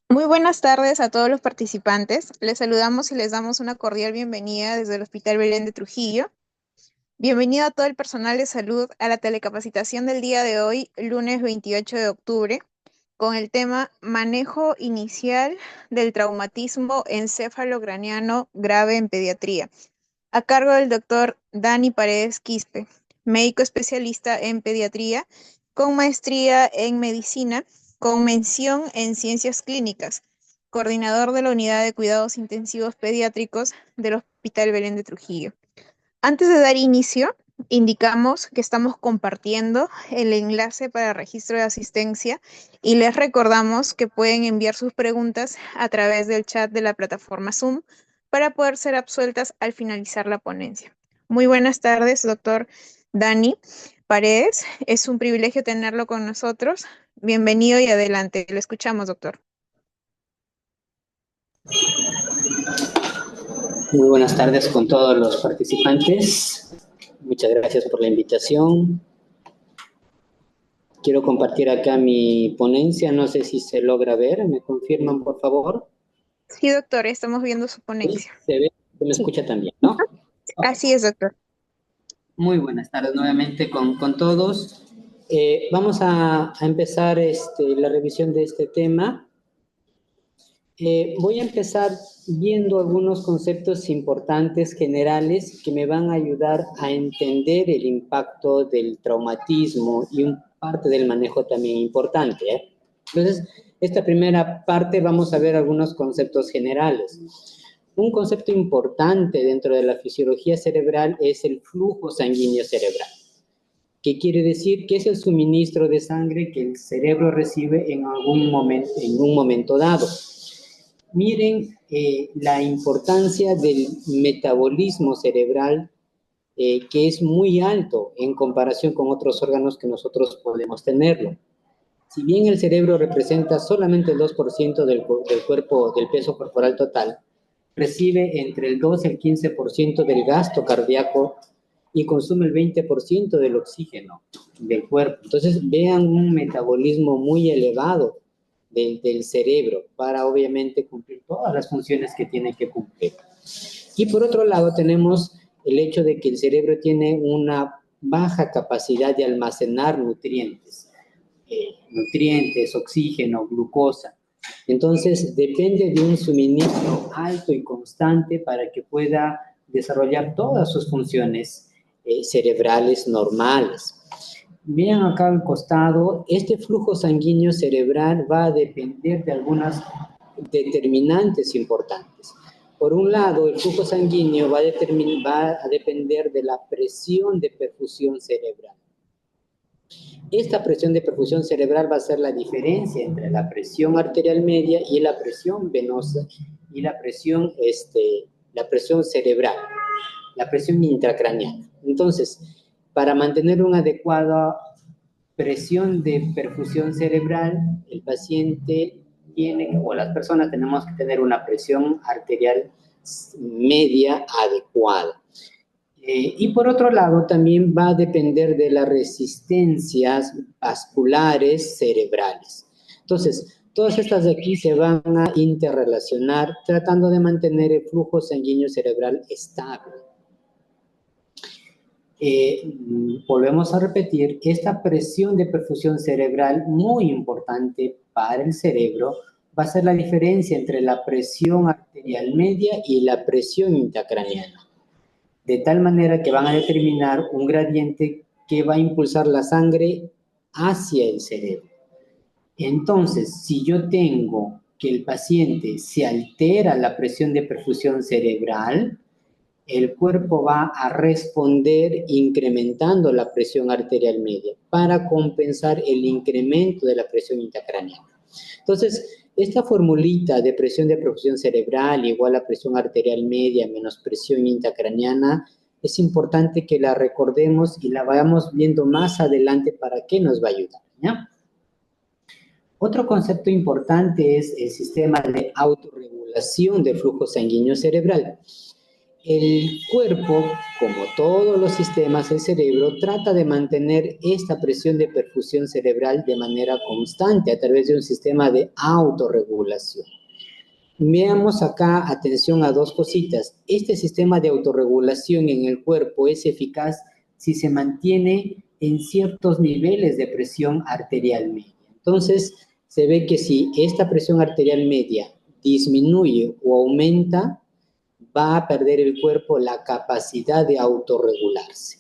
Muy buenas tardes a todos los participantes. Les saludamos y les damos una cordial bienvenida desde el Hospital Belén de Trujillo. Bienvenido a todo el personal de salud a la telecapacitación del día de hoy, lunes 28 de octubre, con el tema Manejo inicial del traumatismo encefalocraneano grave en pediatría, a cargo del doctor Dani Paredes Quispe, médico especialista en pediatría, con maestría en medicina, con mención en ciencias clínicas, coordinador de la Unidad de Cuidados Intensivos Pediátricos del Hospital Belén de Trujillo. Antes de dar inicio, indicamos que estamos compartiendo el enlace para registro de asistencia y les recordamos que pueden enviar sus preguntas a través del chat de la plataforma Zoom para poder ser absueltas al finalizar la ponencia. Muy buenas tardes, doctor Dani Paredes. Es un privilegio tenerlo con nosotros. Bienvenido y adelante. Lo escuchamos, doctor. Muy buenas tardes con todos los participantes. Muchas gracias por la invitación. Quiero compartir acá mi ponencia. No sé si se logra ver. ¿Me confirman, por favor? Sí, doctor, estamos viendo su Sí, ponencia. se ve, se me Sí. escucha también, ¿no? Ok. Así es, doctor. Muy buenas tardes nuevamente con todos. Vamos a empezar la revisión de este tema. Voy a empezar viendo algunos conceptos importantes generales que me van a ayudar a entender el impacto del traumatismo y un parte del manejo también importante, ¿eh? Entonces, esta primera parte vamos a ver algunos conceptos generales. Un concepto importante dentro de la fisiología cerebral es el flujo sanguíneo cerebral. ¿Qué quiere decir? Que es el suministro de sangre que el cerebro recibe en un momento dado. Miren la importancia del metabolismo cerebral, que es muy alto en comparación con otros órganos que nosotros podemos tenerlo. Si bien el cerebro representa solamente el 2% del cuerpo, del peso corporal total, recibe entre el 2 y el 15% del gasto cardíaco y consume el 20% del oxígeno del cuerpo. Entonces, vean un metabolismo muy elevado del cerebro para obviamente cumplir todas las funciones que tiene que cumplir. Y por otro lado tenemos el hecho de que el cerebro tiene una baja capacidad de almacenar nutrientes, oxígeno, glucosa. Entonces depende de un suministro alto y constante para que pueda desarrollar todas sus funciones cerebrales normales. Vean acá al costado, este flujo sanguíneo cerebral va a depender de algunas determinantes importantes. Por un lado, el flujo sanguíneo va a depender de la presión de perfusión cerebral. Esta presión de perfusión cerebral va a ser la diferencia entre la presión arterial media y la presión venosa y la presión cerebral, la presión intracraneal. Entonces, para mantener una adecuada presión de perfusión cerebral, el paciente o las personas tenemos que tener una presión arterial media adecuada. Y por otro lado, también va a depender de las resistencias vasculares cerebrales. Entonces, todas estas de aquí se van a interrelacionar tratando de mantener el flujo sanguíneo cerebral estable. Volvemos a repetir, esta presión de perfusión cerebral muy importante para el cerebro va a ser la diferencia entre la presión arterial media y la presión intracraneana, de tal manera que van a determinar un gradiente que va a impulsar la sangre hacia el cerebro. Entonces, si yo tengo que el paciente se altera la presión de perfusión cerebral, el cuerpo va a responder incrementando la presión arterial media para compensar el incremento de la presión intracraneana. Entonces, esta formulita de presión de perfusión cerebral igual a presión arterial media menos presión intracraneana, es importante que la recordemos y la vayamos viendo más adelante para qué nos va a ayudar, ¿ya? Otro concepto importante es el sistema de autorregulación de flujo sanguíneo cerebral. El cuerpo, como todos los sistemas, el cerebro, trata de mantener esta presión de perfusión cerebral de manera constante a través de un sistema de autorregulación. Veamos acá, atención a dos cositas. Este sistema de autorregulación en el cuerpo es eficaz si se mantiene en ciertos niveles de presión arterial media. Entonces, se ve que si esta presión arterial media disminuye o aumenta, va a perder el cuerpo la capacidad de autorregularse.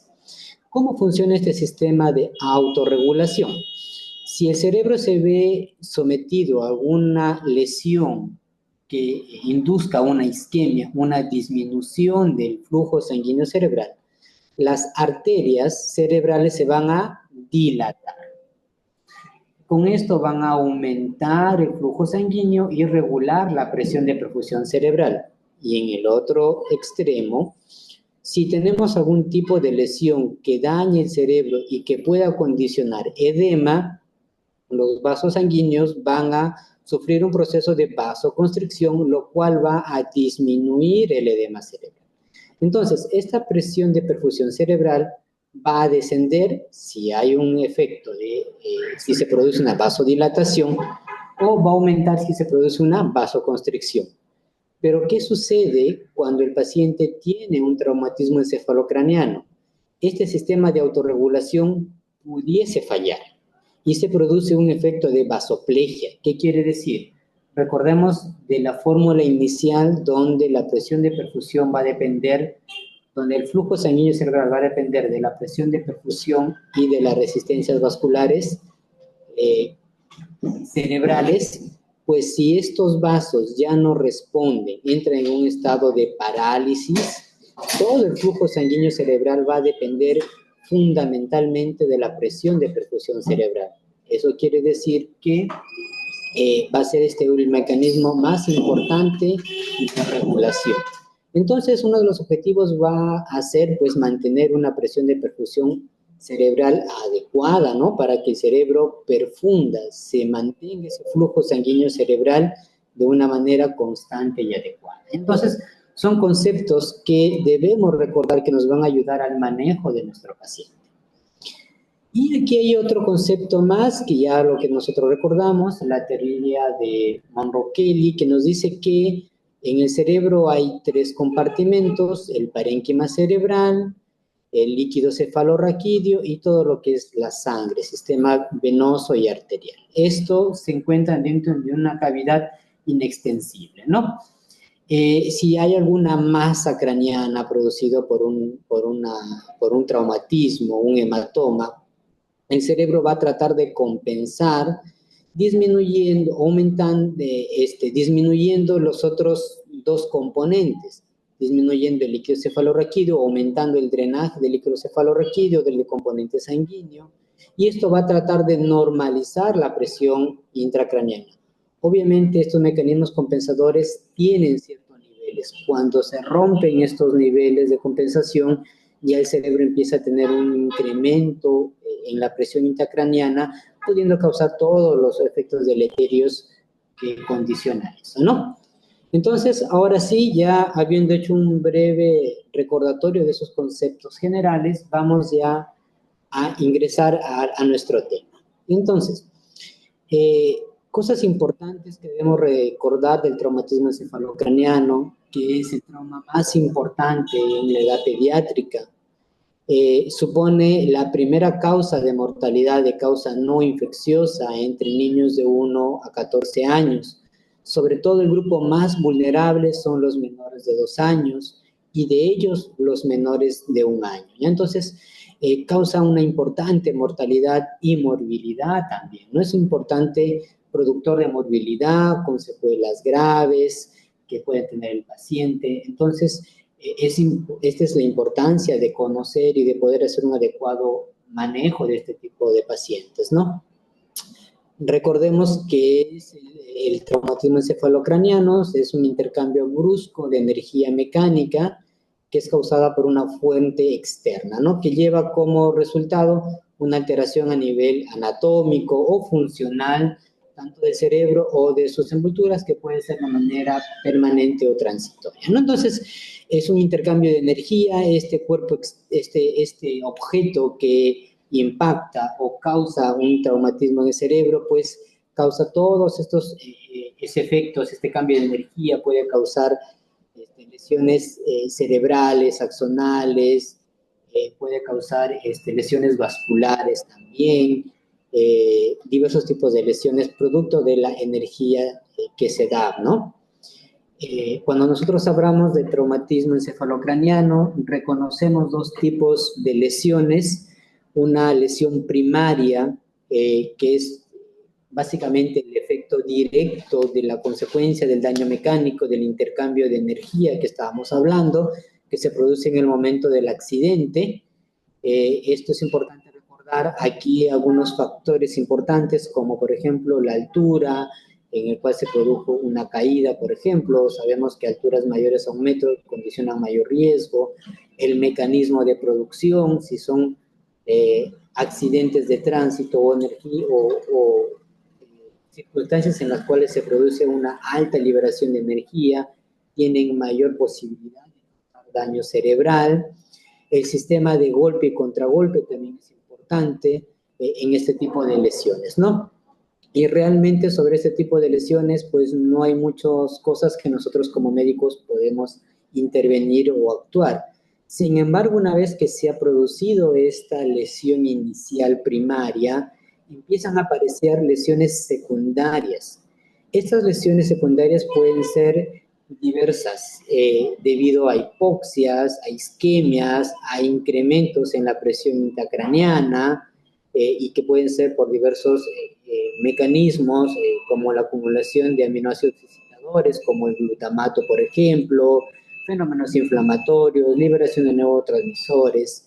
¿Cómo funciona este sistema de autorregulación? Si el cerebro se ve sometido a alguna lesión que induzca una isquemia, una disminución del flujo sanguíneo cerebral, las arterias cerebrales se van a dilatar. Con esto van a aumentar el flujo sanguíneo y regular la presión de perfusión cerebral. Y en el otro extremo, si tenemos algún tipo de lesión que dañe el cerebro y que pueda condicionar edema, los vasos sanguíneos van a sufrir un proceso de vasoconstricción, lo cual va a disminuir el edema cerebral. Entonces, esta presión de perfusión cerebral va a descender si hay un efecto de, si se produce una vasodilatación, o va a aumentar si se produce una vasoconstricción. Pero, ¿qué sucede cuando el paciente tiene un traumatismo encefalocraneano? Este sistema de autorregulación pudiese fallar y se produce un efecto de vasoplegia. ¿Qué quiere decir? Recordemos de la fórmula inicial donde la presión de perfusión va a depender, donde el flujo sanguíneo cerebral va a depender de la presión de perfusión y de las resistencias vasculares cerebrales. Pues si estos vasos ya no responden, entran en un estado de parálisis, todo el flujo sanguíneo cerebral va a depender fundamentalmente de la presión de perfusión cerebral. Eso quiere decir que va a ser este el mecanismo más importante de regulación. Entonces, uno de los objetivos va a ser, pues, mantener una presión de perfusión cerebral adecuada, ¿no? Para que el cerebro perfunda, se mantenga ese flujo sanguíneo cerebral de una manera constante y adecuada. Entonces, son conceptos que debemos recordar que nos van a ayudar al manejo de nuestro paciente. Y aquí hay otro concepto más, que ya lo que nosotros recordamos, la teoría de Monro-Kelly, que nos dice que en el cerebro hay 3 compartimentos: el parénquima cerebral, el líquido cefalorraquídeo y todo lo que es la sangre, sistema venoso y arterial. Esto se encuentra dentro de una cavidad inextensible, ¿no? Si hay alguna masa craneana producida por un traumatismo, un hematoma, el cerebro va a tratar de compensar disminuyendo, disminuyendo los otros 2 componentes, disminuyendo el líquido cefalorraquídeo, aumentando el drenaje del líquido cefalorraquídeo, del componente sanguíneo, y esto va a tratar de normalizar la presión intracraneana. Obviamente, estos mecanismos compensadores tienen ciertos niveles. Cuando se rompen estos niveles de compensación, ya el cerebro empieza a tener un incremento en la presión intracraneana, pudiendo causar todos los efectos deleterios que condicionan eso, ¿no? Entonces, ahora sí, ya habiendo hecho un breve recordatorio de esos conceptos generales, vamos ya a ingresar a nuestro tema. Entonces, cosas importantes que debemos recordar del traumatismo encefalocraneano, que es el trauma más importante en la edad pediátrica. Supone la primera causa de mortalidad de causa no infecciosa entre niños de 1 a 14 años. Sobre todo el grupo más vulnerable son los menores de 2 años y de ellos los menores de 1 año. Entonces, causa una importante mortalidad y morbilidad también, ¿no? Es importante productor de morbilidad con secuelas graves que puede tener el paciente. Entonces, esta es la importancia de conocer y de poder hacer un adecuado manejo de este tipo de pacientes, ¿no? Recordemos que el traumatismo encefalocraneano es un intercambio brusco de energía mecánica que es causada por una fuente externa, ¿no? Que lleva como resultado una alteración a nivel anatómico o funcional, tanto del cerebro o de sus envolturas, que puede ser de manera permanente o transitoria, ¿no? Entonces, es un intercambio de energía, este cuerpo, este objeto que impacta o causa un traumatismo en el cerebro, pues causa todos estos efectos, este cambio de energía puede causar lesiones cerebrales, axonales, puede causar lesiones vasculares también, diversos tipos de lesiones producto de la energía que se da, ¿no? Cuando nosotros hablamos de traumatismo encefalocraniano, reconocemos dos tipos de lesiones. Una lesión primaria, que es básicamente el efecto directo de la consecuencia del daño mecánico, del intercambio de energía que estábamos hablando, que se produce en el momento del accidente. Esto es importante recordar. Aquí algunos factores importantes, como por ejemplo la altura, en el cual se produjo una caída, por ejemplo. Sabemos que alturas mayores a 1 metro condicionan mayor riesgo. El mecanismo de producción, si son accidentes de tránsito o energía o circunstancias en las cuales se produce una alta liberación de energía, tienen mayor posibilidad de causar daño cerebral. El sistema de golpe y contragolpe también es importante en este tipo de lesiones, ¿no? Y realmente sobre este tipo de lesiones, pues no hay muchas cosas que nosotros como médicos podemos intervenir o actuar. Sin embargo, una vez que se ha producido esta lesión inicial primaria, empiezan a aparecer lesiones secundarias. Estas lesiones secundarias pueden ser diversas, debido a hipoxias, a isquemias, a incrementos en la presión intracraneana, y que pueden ser por diversos mecanismos, como la acumulación de aminoácidos excitadores, como el glutamato, por ejemplo, fenómenos inflamatorios, liberación de neurotransmisores.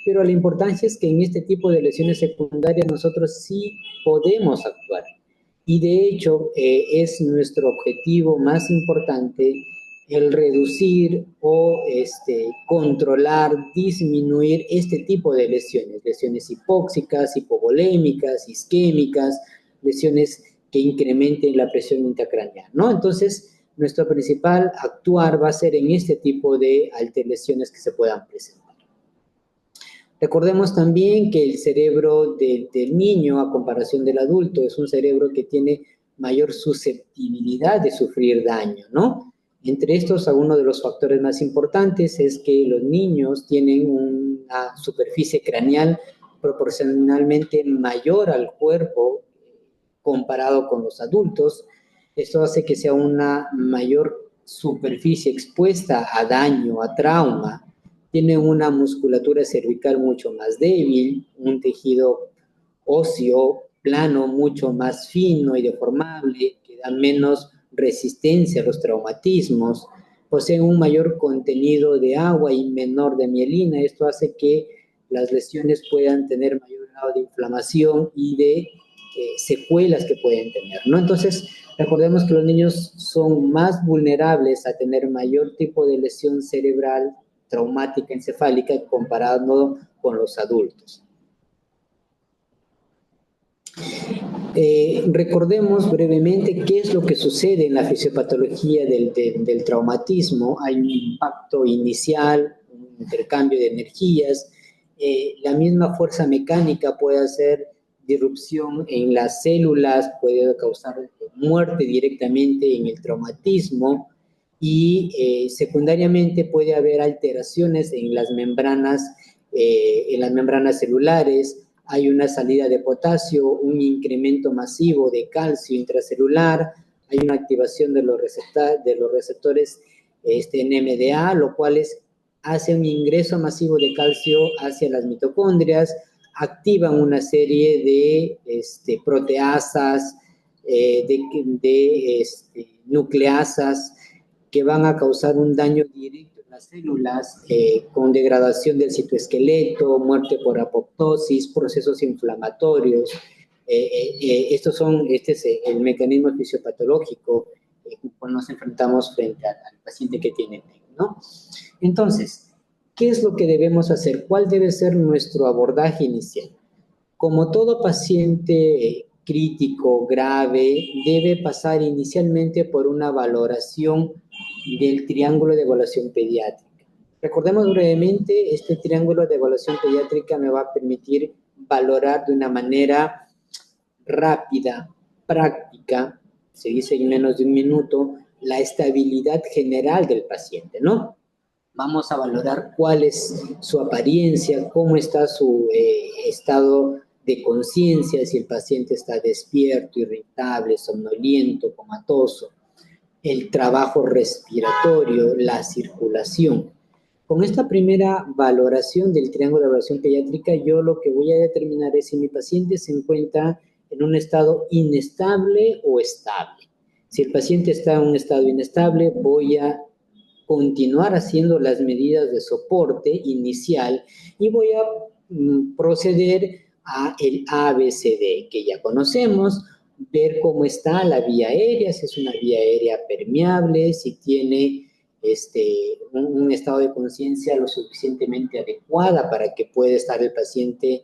Pero la importancia es que en este tipo de lesiones secundarias nosotros sí podemos actuar. Y de hecho, es nuestro objetivo más importante el reducir o controlar, disminuir este tipo de lesiones, lesiones hipóxicas, hipovolémicas, isquémicas, lesiones que incrementen la presión intracraneal, ¿no? Entonces, nuestro principal actuar va a ser en este tipo de lesiones que se puedan presentar. Recordemos también que el cerebro del niño, a comparación del adulto, es un cerebro que tiene mayor susceptibilidad de sufrir daño, ¿no? Entre estos, algunos de los factores más importantes es que los niños tienen una superficie craneal proporcionalmente mayor al cuerpo comparado con los adultos. Esto hace que sea una mayor superficie expuesta a daño, a trauma. Tienen una musculatura cervical mucho más débil, un tejido óseo plano mucho más fino y deformable, que da menos resistencia a los traumatismos, poseen un mayor contenido de agua y menor de mielina. Esto hace que las lesiones puedan tener mayor grado de inflamación y de secuelas que pueden tener, ¿no? Entonces, recordemos que los niños son más vulnerables a tener mayor tipo de lesión cerebral traumática encefálica comparado con los adultos. Recordemos brevemente qué es lo que sucede en la fisiopatología del traumatismo. Hay un impacto inicial, un intercambio de energías, la misma fuerza mecánica puede hacer disrupción en las células, puede causar muerte directamente en el traumatismo y secundariamente puede haber alteraciones en las membranas celulares. Hay una salida de potasio, un incremento masivo de calcio intracelular, hay una activación de los receptores NMDA, lo cual hace un ingreso masivo de calcio hacia las mitocondrias, activan una serie de proteasas, nucleasas, que van a causar un daño directo en las células, con degradación del citoesqueleto, muerte por apoptosis, procesos inflamatorios. Este es el mecanismo fisiopatológico cuando nos enfrentamos frente al paciente que tiene TEC, ¿no? Entonces, ¿qué es lo que debemos hacer? ¿Cuál debe ser nuestro abordaje inicial? Como todo paciente crítico, grave, debe pasar inicialmente por una valoración del triángulo de evaluación pediátrica. Recordemos brevemente, este triángulo de evaluación pediátrica me va a permitir valorar de una manera rápida, práctica, se dice en menos de un minuto, la estabilidad general del paciente, ¿no? Vamos a valorar cuál es su apariencia, cómo está su estado de conciencia, si el paciente está despierto, irritable, somnoliento, comatoso, el trabajo respiratorio, la circulación. Con esta primera valoración del triángulo de evaluación pediátrica, yo lo que voy a determinar es si mi paciente se encuentra en un estado inestable o estable. Si el paciente está en un estado inestable, voy a continuar haciendo las medidas de soporte inicial y voy a proceder a el ABCD que ya conocemos, ver cómo está la vía aérea, si es una vía aérea permeable, si tiene un estado de conciencia lo suficientemente adecuada para que pueda estar el paciente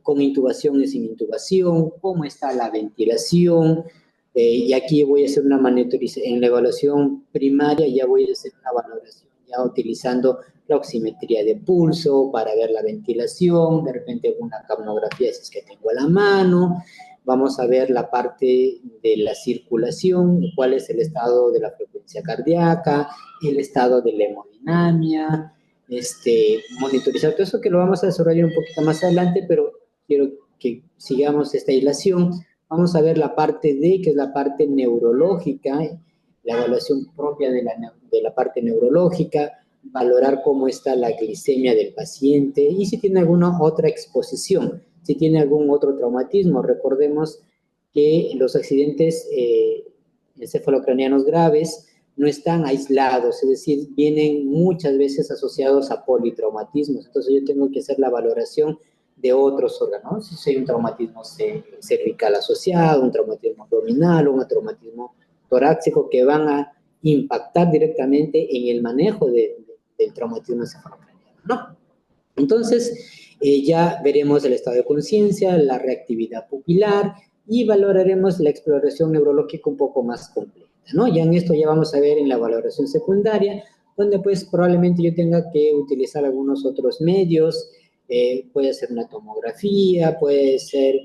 con intubación y sin intubación, cómo está la ventilación, y aquí voy a hacer una monitorización. En la evaluación primaria ya voy a hacer una valoración ya utilizando la oximetría de pulso para ver la ventilación, de repente una capnografía si es que tengo a la mano. Vamos a ver la parte de la circulación, cuál es el estado de la frecuencia cardíaca, el estado de la hemodinamia, monitorizar todo eso que lo vamos a desarrollar un poquito más adelante, pero quiero que sigamos esta hilación. Vamos a ver la parte D, que es la parte neurológica, la evaluación propia de la parte neurológica, valorar cómo está la glicemia del paciente y si tiene alguna otra exposición, si tiene algún otro traumatismo. Recordemos que los accidentes encefalocranianos graves no están aislados, es decir, vienen muchas veces asociados a politraumatismos. Entonces yo tengo que hacer la valoración de otros órganos, si hay un traumatismo cervical asociado, un traumatismo abdominal, un traumatismo torácico que van a impactar directamente en el manejo del traumatismo encefalocraniano, ¿no? Entonces, ya veremos el estado de conciencia, la reactividad pupilar y valoraremos la exploración neurológica un poco más completa, ¿no? Ya en esto ya vamos a ver en la valoración secundaria, donde pues probablemente yo tenga que utilizar algunos otros medios, puede ser una tomografía, puede ser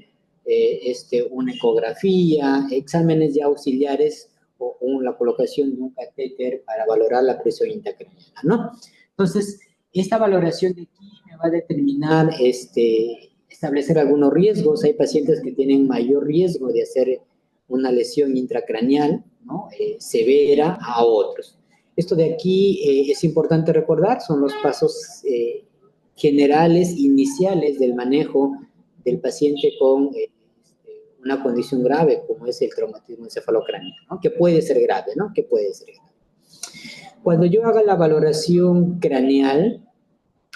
una ecografía, exámenes ya auxiliares o la colocación de un catéter para valorar la presión intracraneana, ¿no? Entonces, esta valoración de aquí me va a determinar, establecer algunos riesgos. Hay pacientes que tienen mayor riesgo de hacer una lesión intracraneal, ¿no? Severa a otros. Esto de aquí es importante recordar, son los pasos generales, iniciales del manejo del paciente con una condición grave como es el traumatismo encefalocraneano, ¿no? Que puede ser grave, ¿no? Que puede ser grave. Cuando yo haga la valoración craneal,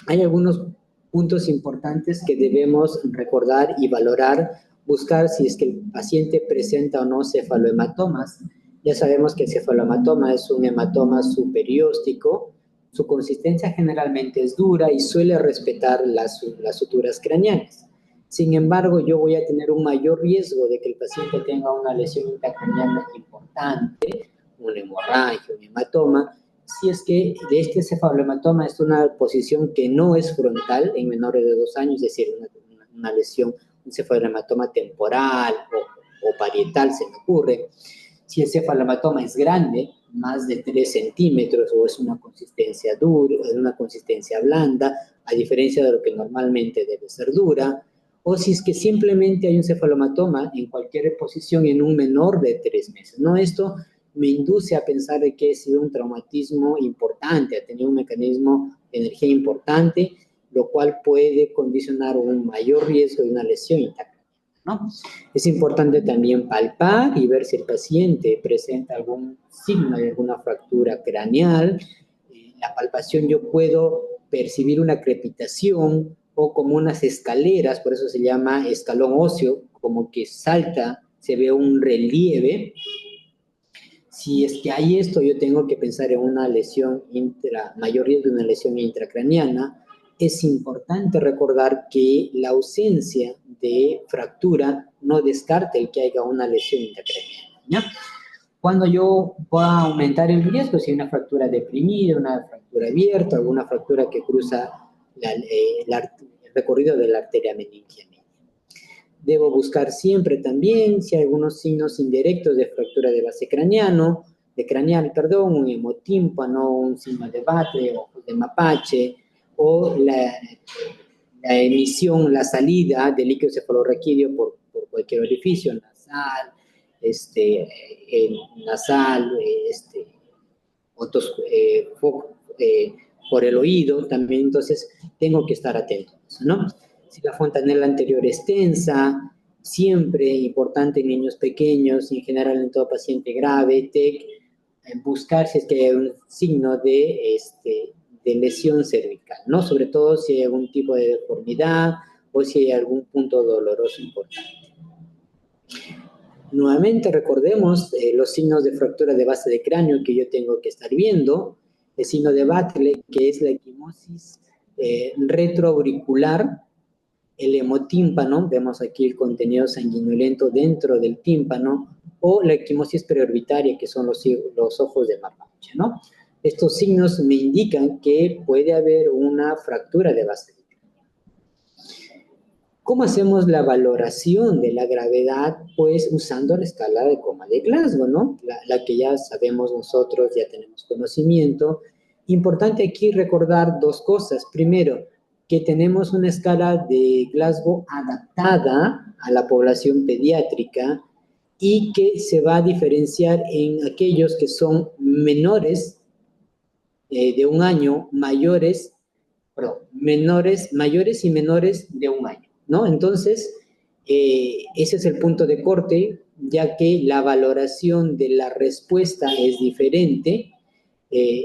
hay algunos puntos importantes que debemos recordar y valorar, buscar si es que el paciente presenta o no cefalohematomas. Ya sabemos que el cefalohematoma es un hematoma superióstico, su consistencia generalmente es dura y suele respetar las suturas craneales. Sin embargo, yo voy a tener un mayor riesgo de que el paciente tenga una lesión intracraneal importante, una hemorragia, un hematoma, si es que de este cefalohematoma es una posición que no es frontal en menores de 2 años, es decir, una lesión, un cefalohematoma temporal o parietal, se me ocurre. Si el cefalohematoma es grande, más de 3 centímetros, o es una consistencia dura, es una consistencia blanda, a diferencia de lo que normalmente debe ser dura, o si es que simplemente hay un cefalohematoma en cualquier posición en un menor de 3 meses. No, esto me induce a pensar de que ha sido un traumatismo importante, ha tenido un mecanismo de energía importante, lo cual puede condicionar un mayor riesgo de una lesión intracraneal, ¿no? Es importante también palpar y ver si el paciente presenta algún signo de alguna fractura craneal. La palpación yo puedo percibir una crepitación o como unas escaleras, por eso se llama escalón óseo, como que salta, se ve un relieve. Si es que hay esto, yo tengo que pensar en una lesión mayor riesgo de una lesión intracraneana. es importante recordar que la ausencia de fractura no descarta el que haya una lesión intracraneana, ¿ya? Cuando yo voy a aumentar el riesgo, si hay una fractura deprimida, una fractura abierta, alguna fractura que cruza el recorrido de la arteria meningia media. Debo buscar siempre también si hay algunos signos indirectos de fractura de base craneal, un hemotímpano, un signo de Batle, ojos de mapache, o la emisión, la salida de líquido cefalorraquídeo por cualquier orificio, nasal, nasal, otros por el oído también, entonces tengo que estar atento a eso, ¿no? Si la fontanela anterior es tensa, siempre importante en niños pequeños y en general en todo paciente grave, TEC, buscar si es que hay un signo de lesión cervical, ¿no? Sobre todo si hay algún tipo de deformidad o si hay algún punto doloroso importante. Nuevamente recordemos los signos de fractura de base de cráneo que yo tengo que estar viendo, el signo de Batle, que es la equimosis retroauricular, el hemotímpano, vemos aquí el contenido sanguinolento dentro del tímpano, o la equimosis preorbitaria, que son los ojos de mapache, ¿no? Estos signos me indican que puede haber una fractura de base de cráneo. ¿Cómo hacemos la valoración de la gravedad? Pues usando la escala de coma de Glasgow, ¿no? La que ya sabemos nosotros, ya tenemos conocimiento. Importante aquí recordar dos cosas. Primero, que tenemos una escala de Glasgow adaptada a la población pediátrica y que se va a diferenciar en aquellos que son menores de un año, mayores y menores de un año, ¿no? Entonces, ese es el punto de corte, ya que la valoración de la respuesta es diferente,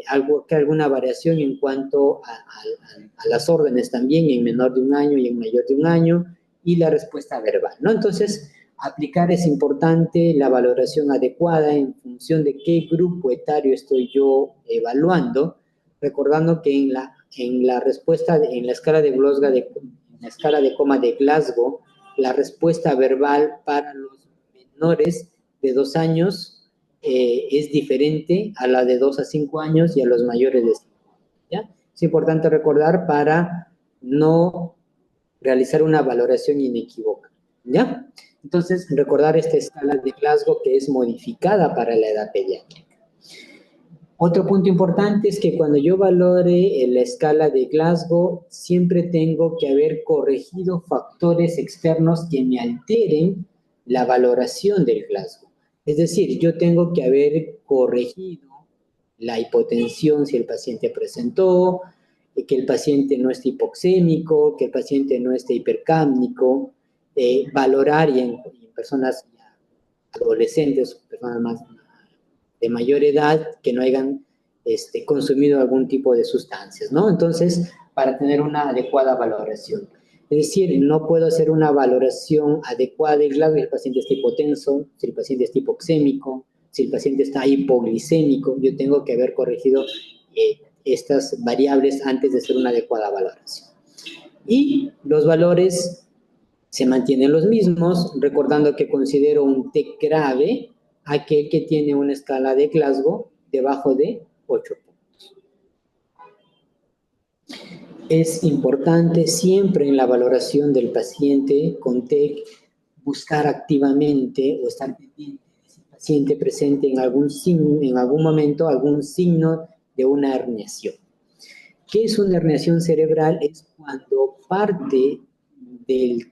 alguna variación en cuanto a las órdenes también, en menor de un año y en mayor de un año, y la respuesta verbal, ¿no? Entonces, aplicar es importante, la valoración adecuada en función de qué grupo etario estoy yo evaluando, recordando que en la respuesta, en la escala de Glasgow, en la escala de coma de Glasgow, la respuesta verbal para los menores de 2 años es diferente a la de 2 a 5 años y a los mayores de 5 años, ¿ya? Es importante recordar para no realizar una valoración inequívoca, ¿ya? Entonces, recordar esta escala de Glasgow que es modificada para la edad pediátrica. Otro punto importante es que cuando yo valore la escala de Glasgow, siempre tengo que haber corregido factores externos que me alteren la valoración del Glasgow. Es decir, yo tengo que haber corregido la hipotensión si el paciente presentó, que el paciente no esté hipoxémico, que el paciente no esté hipercámnico, valorar y en personas adolescentes, personas más de mayor edad que no hayan consumido algún tipo de sustancias, ¿no? Entonces, para tener una adecuada valoración. Es decir, no puedo hacer una valoración adecuada del Glasgow si el paciente está hipotenso, si el paciente está hipoxémico, si el paciente está hipoglicémico. Yo tengo que haber corregido estas variables antes de hacer una adecuada valoración. Y los valores se mantienen los mismos, recordando que considero un TEC grave aquel que tiene una escala de Glasgow debajo de 8 puntos. Es importante siempre en la valoración del paciente con TEC buscar activamente o estar pendiente de si el paciente presente en algún momento algún signo de una herniación. ¿Qué es una herniación cerebral? Es cuando parte del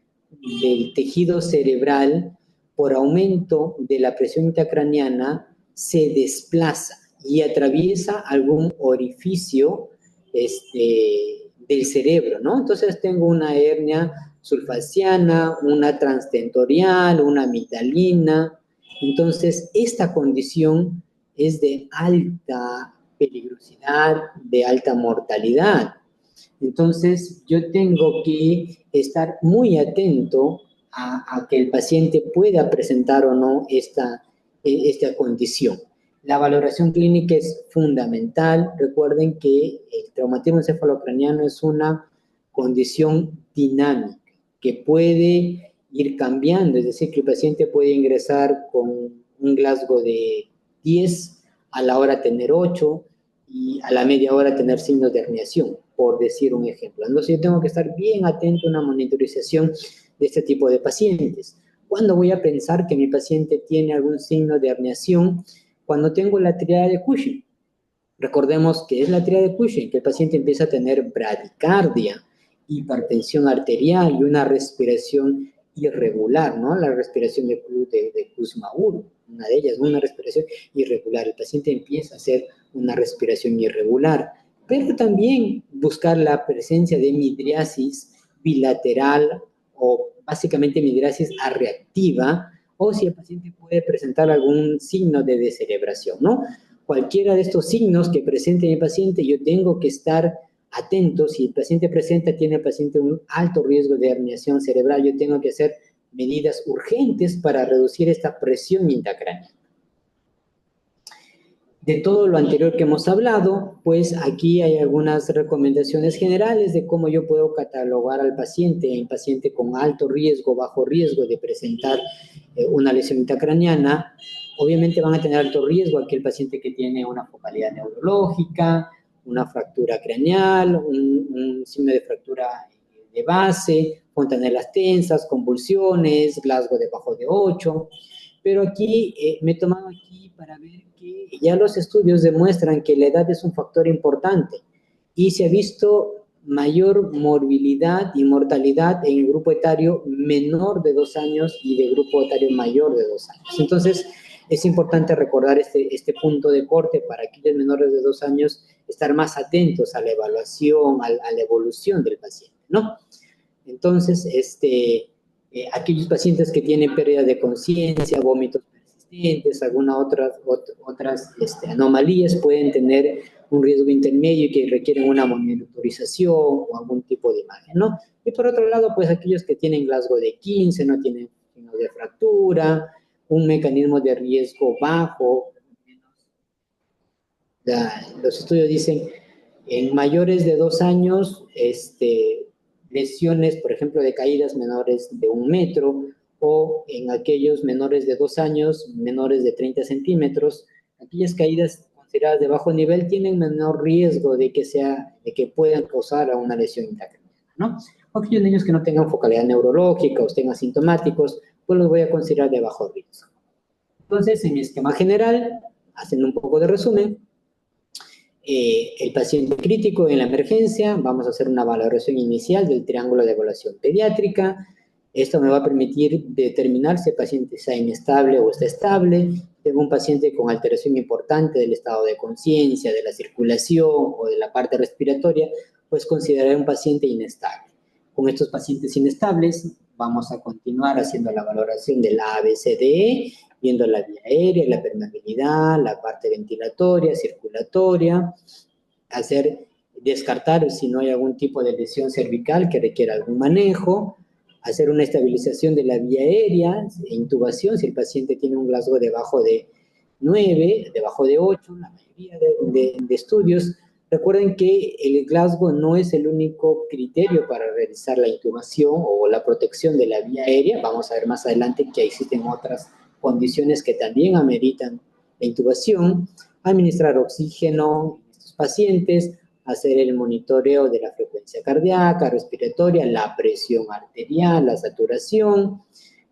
tejido cerebral por aumento de la presión intracraneana se desplaza y atraviesa algún orificio del cerebro, ¿no? Entonces tengo una hernia sulfaciana, una transtentorial, una amigdalina. Entonces, esta condición es de alta peligrosidad, de alta mortalidad. Entonces, yo tengo que estar muy atento a que el paciente pueda presentar o no esta condición. La valoración clínica es fundamental. Recuerden que el traumatismo encefalocraniano es una condición dinámica, que puede ir cambiando, es decir, que el paciente puede ingresar con un Glasgow de 10, a la hora tener 8 y a la media hora tener signos de herniación, por decir un ejemplo. Entonces yo tengo que estar bien atento a una monitorización de este tipo de pacientes. ¿Cuándo voy a pensar que mi paciente tiene algún signo de herniación? Cuando tengo la triada de Cushing. Recordemos que es la triada de Cushing, que el paciente empieza a tener bradicardia, hipertensión arterial y una respiración irregular, ¿no? La respiración de Kussmaul, una de ellas, una respiración irregular. El paciente empieza a hacer una respiración irregular, pero también buscar la presencia de midriasis bilateral o básicamente midriasis arreactiva, o si el paciente puede presentar algún signo de descerebración, ¿no? Cualquiera de estos signos que presente mi paciente, yo tengo que estar atento. Si el paciente presenta, tiene el paciente un alto riesgo de herniación cerebral, yo tengo que hacer medidas urgentes para reducir esta presión intracraneal. De todo lo anterior que hemos hablado, pues aquí hay algunas recomendaciones generales de cómo yo puedo catalogar al paciente, en paciente con alto riesgo, bajo riesgo de presentar una lesión intracraneana. Obviamente van a tener alto riesgo aquel paciente que tiene una focalidad neurológica, una fractura craneal, un signo de fractura de base, fontanelas tensas, convulsiones, Glasgow debajo de 8. Pero aquí me he tomado aquí para ver que ya los estudios demuestran que la edad es un factor importante y se ha visto mayor morbilidad y mortalidad en el grupo etario menor de 2 años y de grupo etario mayor de 2 años. Entonces, es importante recordar este punto de corte para aquellos menores de 2 años, estar más atentos a la evaluación, a la evolución del paciente, ¿no? Entonces, aquellos pacientes que tienen pérdida de conciencia, vómitos persistentes, algunas otras anomalías pueden tener un riesgo intermedio y que requieren una monitorización o algún tipo de imagen, ¿no? Y por otro lado, pues aquellos que tienen Glasgow de 15, no tienen signo de fractura, un mecanismo de riesgo bajo. Los estudios dicen, en mayores de 2 años, lesiones, por ejemplo, de caídas menores de 1 metro, o en aquellos menores de 2 años, menores de 30 centímetros, aquellas caídas consideradas de bajo nivel tienen menor riesgo de que puedan causar a una lesión intracraneal, ¿no? O aquellos niños que no tengan focalidad neurológica o estén asintomáticos, pues los voy a considerar de bajo riesgo. Entonces, en mi esquema general, haciendo un poco de resumen, el paciente crítico en la emergencia, vamos a hacer una valoración inicial del triángulo de evaluación pediátrica. Esto me va a permitir determinar si el paciente está inestable o está estable. Tengo un paciente con alteración importante del estado de conciencia, de la circulación o de la parte respiratoria, pues consideraré un paciente inestable. Con estos pacientes inestables, vamos a continuar haciendo la valoración del ABCDE, viendo la vía aérea, la permeabilidad, la parte ventilatoria, circulatoria, descartar si no hay algún tipo de lesión cervical que requiera algún manejo, hacer una estabilización de la vía aérea, intubación, si el paciente tiene un Glasgow debajo de 9, debajo de 8, la mayoría de estudios. Recuerden que el Glasgow no es el único criterio para realizar la intubación o la protección de la vía aérea. Vamos a ver más adelante que existen otras condiciones que también ameritan la intubación, administrar oxígeno en estos pacientes, hacer el monitoreo de la frecuencia cardíaca, respiratoria, la presión arterial, la saturación.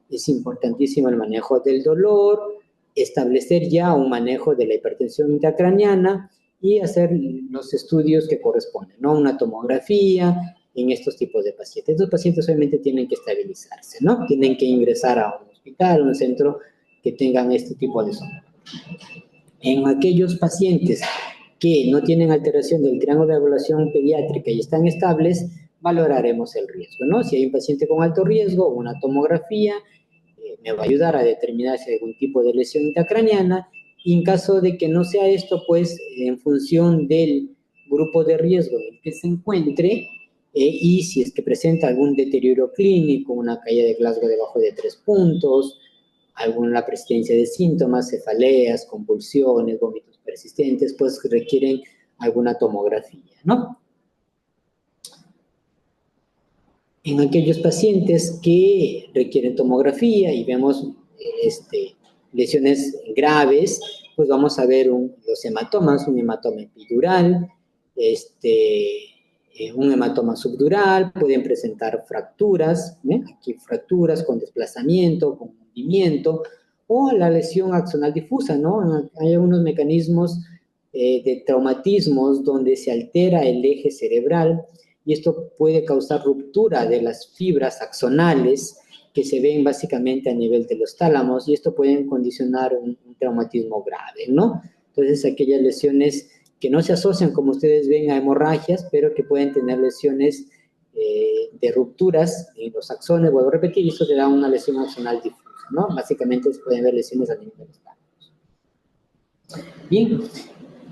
Es importantísimo el manejo del dolor, establecer ya un manejo de la hipertensión intracraneana y hacer los estudios que corresponden, ¿no? Una tomografía en estos tipos de pacientes. Estos pacientes obviamente tienen que estabilizarse, ¿no? Tienen que ingresar a un hospital, a un centro que tengan este tipo de zona. En aquellos pacientes que no tienen alteración del triángulo de evaluación pediátrica y están estables, valoraremos el riesgo, ¿no? Si hay un paciente con alto riesgo, una tomografía me va a ayudar a determinar si hay algún tipo de lesión intracraneana, y en caso de que no sea esto, pues en función del grupo de riesgo en el que se encuentre, y si es que presenta algún deterioro clínico, una caída de Glasgow debajo de 3 puntos, alguna persistencia de síntomas, cefaleas, convulsiones, vómitos persistentes, pues requieren alguna tomografía, ¿no? En aquellos pacientes que requieren tomografía y vemos lesiones graves, pues vamos a ver los hematomas, un hematoma epidural, un hematoma subdural, pueden presentar fracturas, aquí fracturas con desplazamiento, con hundimiento, o la lesión axonal difusa, ¿no? Hay algunos mecanismos de traumatismos donde se altera el eje cerebral y esto puede causar ruptura de las fibras axonales que se ven básicamente a nivel de los tálamos y esto puede condicionar un traumatismo grave, ¿no? Entonces, aquellas lesiones que no se asocian, como ustedes ven, a hemorragias, pero que pueden tener lesiones de rupturas en los axones, vuelvo a repetir, esto te da una lesión axonal difusa, ¿no? Básicamente se pueden ver lesiones a nivel de los tálamos. Bien,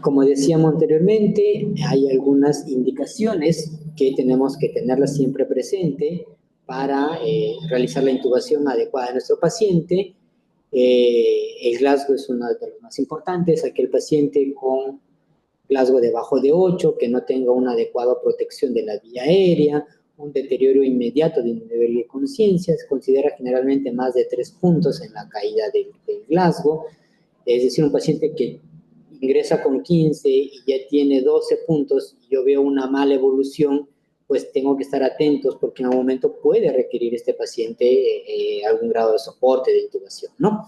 como decíamos anteriormente, hay algunas indicaciones que tenemos que tenerlas siempre presente para realizar la intubación adecuada de nuestro paciente. El Glasgow es uno de los más importantes, aquel paciente con Glasgow debajo de 8, que no tenga una adecuada protección de la vía aérea, un deterioro inmediato de nivel de conciencia, se considera generalmente más de 3 puntos en la caída del Glasgow, es decir, un paciente que ingresa con 15 y ya tiene 12 puntos y yo veo una mala evolución, pues tengo que estar atentos porque en algún momento puede requerir este paciente algún grado de soporte de intubación, ¿no?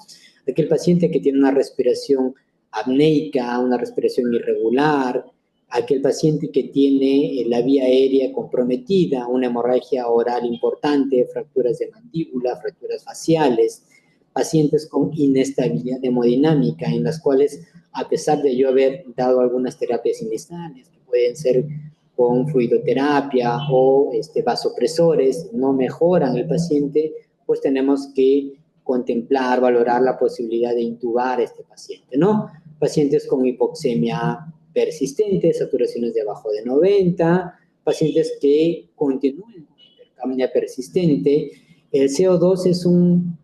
Aquel paciente que tiene una respiración apneica, una respiración irregular, aquel paciente que tiene la vía aérea comprometida, una hemorragia oral importante, fracturas de mandíbula, fracturas faciales, pacientes con inestabilidad hemodinámica, en las cuales, a pesar de yo haber dado algunas terapias iniciales, que pueden ser con fluidoterapia o vasopresores, no mejoran el paciente, pues tenemos que contemplar, valorar la posibilidad de intubar a este paciente, ¿no? Pacientes con hipoxemia persistente, saturaciones de abajo de 90, pacientes que continúen con hipercapnia persistente. El CO2 es un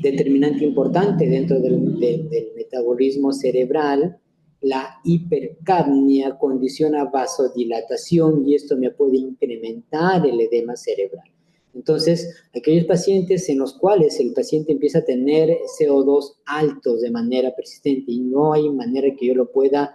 determinante importante dentro del metabolismo cerebral. La hipercapnia condiciona vasodilatación y esto me puede incrementar el edema cerebral. Entonces, aquellos pacientes en los cuales el paciente empieza a tener CO2 altos de manera persistente y no hay manera que yo lo pueda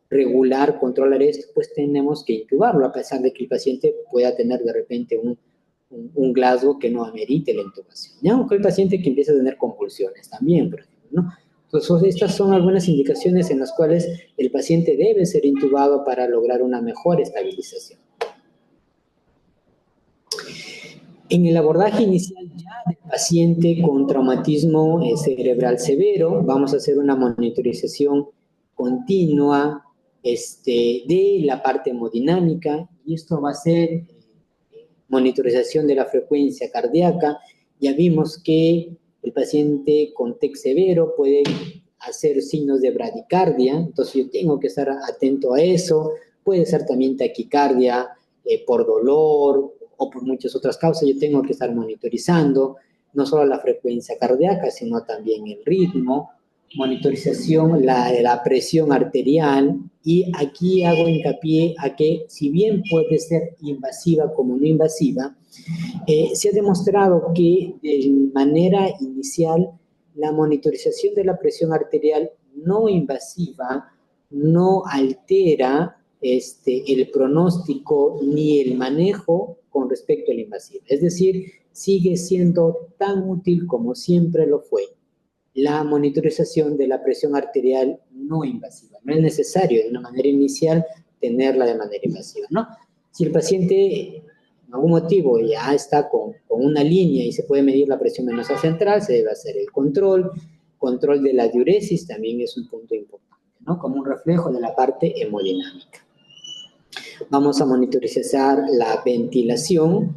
regular, controlar esto, pues tenemos que intubarlo, a pesar de que el paciente pueda tener de repente un Glasgow que no amerite la intubación. ¿Ya? Aunque el paciente que empieza a tener convulsiones también, por ejemplo, ¿no? Entonces, estas son algunas indicaciones en las cuales el paciente debe ser intubado para lograr una mejor estabilización. En el abordaje inicial ya del paciente con traumatismo cerebral severo, vamos a hacer una monitorización continua de la parte hemodinámica y esto va a ser monitorización de la frecuencia cardíaca. Ya vimos que el paciente con TEC severo puede hacer signos de bradicardia, entonces yo tengo que estar atento a eso. Puede ser también taquicardia por dolor o por muchas otras causas. Yo tengo que estar monitorizando no solo la frecuencia cardíaca, sino también el ritmo, monitorización, la presión arterial, y aquí hago hincapié a que si bien puede ser invasiva como no invasiva, se ha demostrado que de manera inicial la monitorización de la presión arterial no invasiva no altera el pronóstico ni el manejo con respecto a la invasiva. Es decir, sigue siendo tan útil como siempre lo fue la monitorización de la presión arterial no invasiva. No es necesario de una manera inicial tenerla de manera invasiva, ¿no? Si el paciente, por algún motivo, ya está con una línea y se puede medir la presión venosa central, se debe hacer el control de la diuresis también es un punto importante, ¿no? Como un reflejo de la parte hemodinámica. Vamos a monitorizar la ventilación,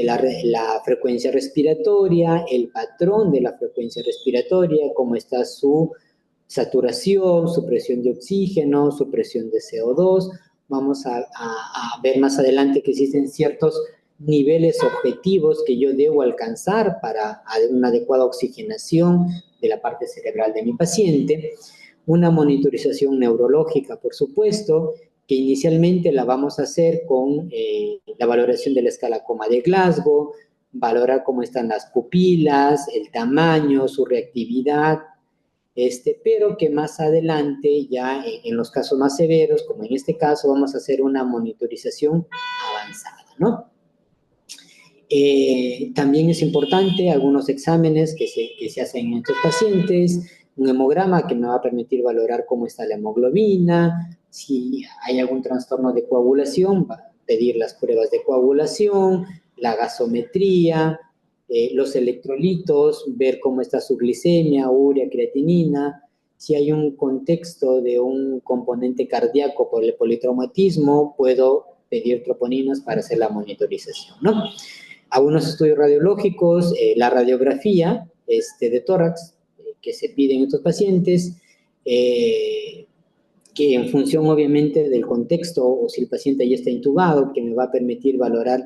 la frecuencia respiratoria, el patrón de la frecuencia respiratoria, cómo está su saturación, su presión de oxígeno, su presión de CO2. Vamos a ver más adelante que existen ciertos niveles objetivos que yo debo alcanzar para una adecuada oxigenación de la parte cerebral de mi paciente. Una monitorización neurológica, por supuesto, que inicialmente la vamos a hacer con la valoración de la escala coma de Glasgow, valorar cómo están las pupilas, el tamaño, su reactividad, pero que más adelante, ya en los casos más severos, como en este caso, vamos a hacer una monitorización avanzada, ¿no? También es importante algunos exámenes que se hacen en estos pacientes, un hemograma que me va a permitir valorar cómo está la hemoglobina, si hay algún trastorno de coagulación, va a pedir las pruebas de coagulación, la gasometría, los electrolitos, ver cómo está su glicemia, urea, creatinina, si hay un contexto de un componente cardíaco por el politraumatismo, puedo pedir troponinas para hacer la monitorización, ¿no? Algunos estudios radiológicos, la radiografía de tórax que se pide en estos pacientes, que en función obviamente del contexto o si el paciente ya está intubado, que me va a permitir valorar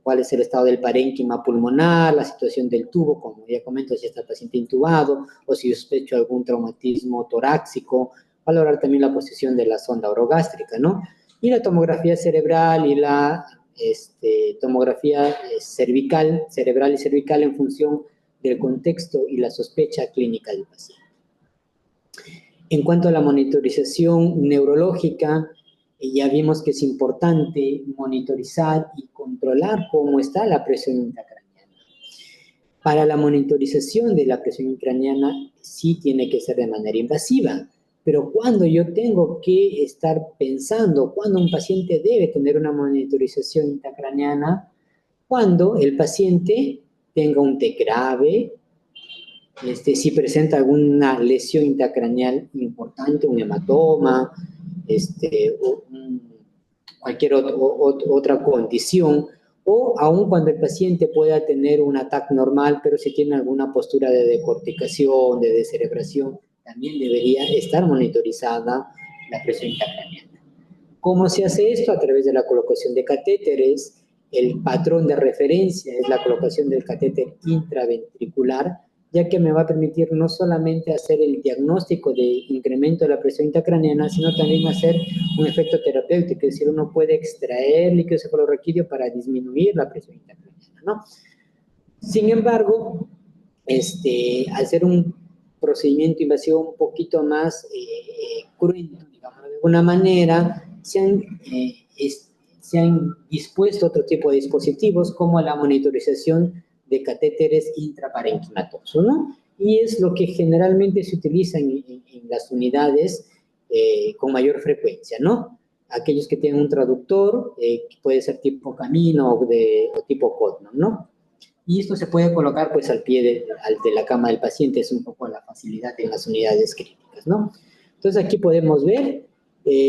cuál es el estado del parénquima pulmonar, la situación del tubo, como ya comento, si está el paciente intubado o si sospecho algún traumatismo torácico, valorar también la posición de la sonda orogástrica, ¿no? Y la tomografía cerebral y la tomografía cerebral y cervical en función del contexto y la sospecha clínica del paciente. En cuanto a la monitorización neurológica, ya vimos que es importante monitorizar y controlar cómo está la presión intracraneana. Para la monitorización de la presión intracraneana sí tiene que ser de manera invasiva, pero cuando yo tengo que estar pensando cuando un paciente debe tener una monitorización intracraneana, cuando el paciente tenga un TEC grave, si presenta alguna lesión intracraneal importante, un hematoma, o cualquier otra condición, o aun cuando el paciente pueda tener un ataque normal, pero si tiene alguna postura de decorticación, de descerebración, también debería estar monitorizada la presión intracraneana. ¿Cómo se hace esto? A través de la colocación de catéteres. El patrón de referencia es la colocación del catéter intraventricular, ya que me va a permitir no solamente hacer el diagnóstico de incremento de la presión intracraneana, sino también hacer un efecto terapéutico, es decir, uno puede extraer líquido cefalorraquídeo para disminuir la presión intracraneana, ¿no? Sin embargo, al ser un procedimiento invasivo un poquito más cruento, digamos, de alguna manera, se han dispuesto otro tipo de dispositivos como la monitorización de catéteres intraparenquimatosos, ¿no? Y es lo que generalmente se utiliza en las unidades con mayor frecuencia, ¿no? Aquellos que tienen un traductor, que puede ser tipo Camino o tipo Codman, ¿no? Y esto se puede colocar pues al pie de la cama del paciente, es un poco la facilidad en las unidades clínicas, ¿no? Entonces aquí podemos ver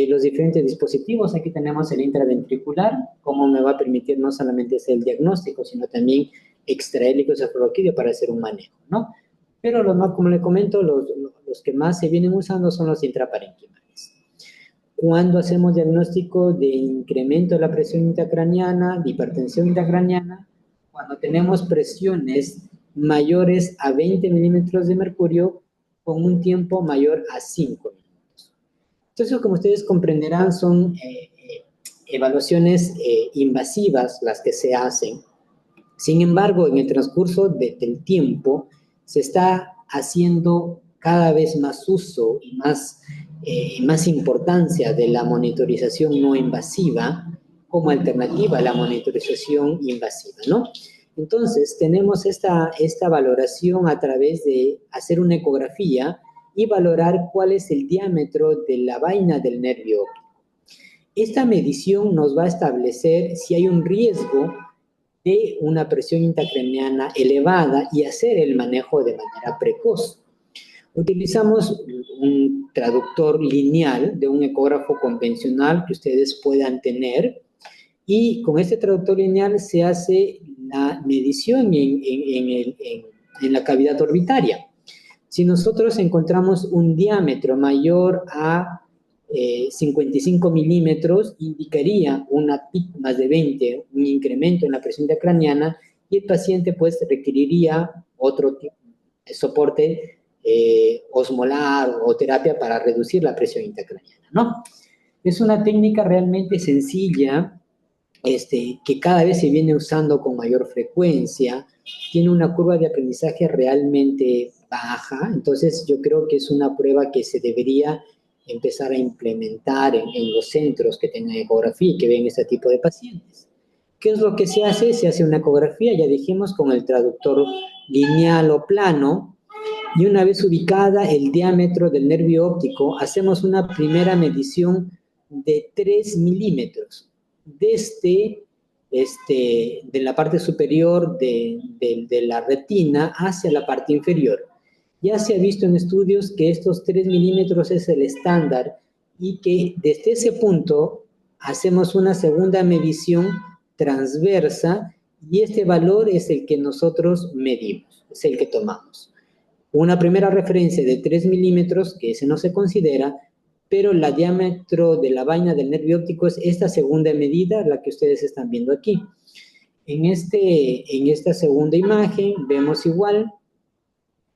los diferentes dispositivos. Aquí tenemos el intraventricular, cómo me va a permitir no solamente hacer el diagnóstico, sino también extraer líquido cefalorraquídeo para hacer un manejo, ¿no? Pero los más, como le comento, los que más se vienen usando son los intraparenquimales. Cuando hacemos diagnóstico de incremento de la presión intracraneana, de hipertensión intracraneana, cuando tenemos presiones mayores a 20 milímetros de mercurio con un tiempo mayor a 5 minutos. Entonces, como ustedes comprenderán, son evaluaciones invasivas las que se hacen. Sin embargo, en el transcurso del tiempo, se está haciendo cada vez más uso y más importancia de la monitorización no invasiva como alternativa a la monitorización invasiva, ¿no? Entonces, tenemos esta valoración a través de hacer una ecografía y valorar cuál es el diámetro de la vaina del nervio óptico. Esta medición nos va a establecer si hay un riesgo de una presión intracraneana elevada y hacer el manejo de manera precoz. Utilizamos un traductor lineal de un ecógrafo convencional que ustedes puedan tener y con este traductor lineal se hace la medición en la cavidad orbitaria. Si nosotros encontramos un diámetro mayor a 55 milímetros, indicaría una PIC más de 20, un incremento en la presión intracraneana, y el paciente pues requeriría otro tipo de soporte osmolar o terapia para reducir la presión intracraneana, ¿no? Es una técnica realmente sencilla, que cada vez se viene usando con mayor frecuencia, tiene una curva de aprendizaje realmente baja, entonces yo creo que es una prueba que se debería empezar a implementar en los centros que tengan ecografía y que ven este tipo de pacientes. ¿Qué es lo que se hace? Se hace una ecografía, ya dijimos, con el traductor lineal o plano, y una vez ubicada el diámetro del nervio óptico, hacemos una primera medición de 3 milímetros desde de la parte superior de la retina hacia la parte inferior. Ya se ha visto en estudios que estos 3 milímetros es el estándar y que desde ese punto hacemos una segunda medición transversa y este valor es el que nosotros medimos, es el que tomamos. Una primera referencia de 3 milímetros, que ese no se considera, pero el diámetro de la vaina del nervio óptico es esta segunda medida, la que ustedes están viendo aquí. En esta segunda imagen vemos igual,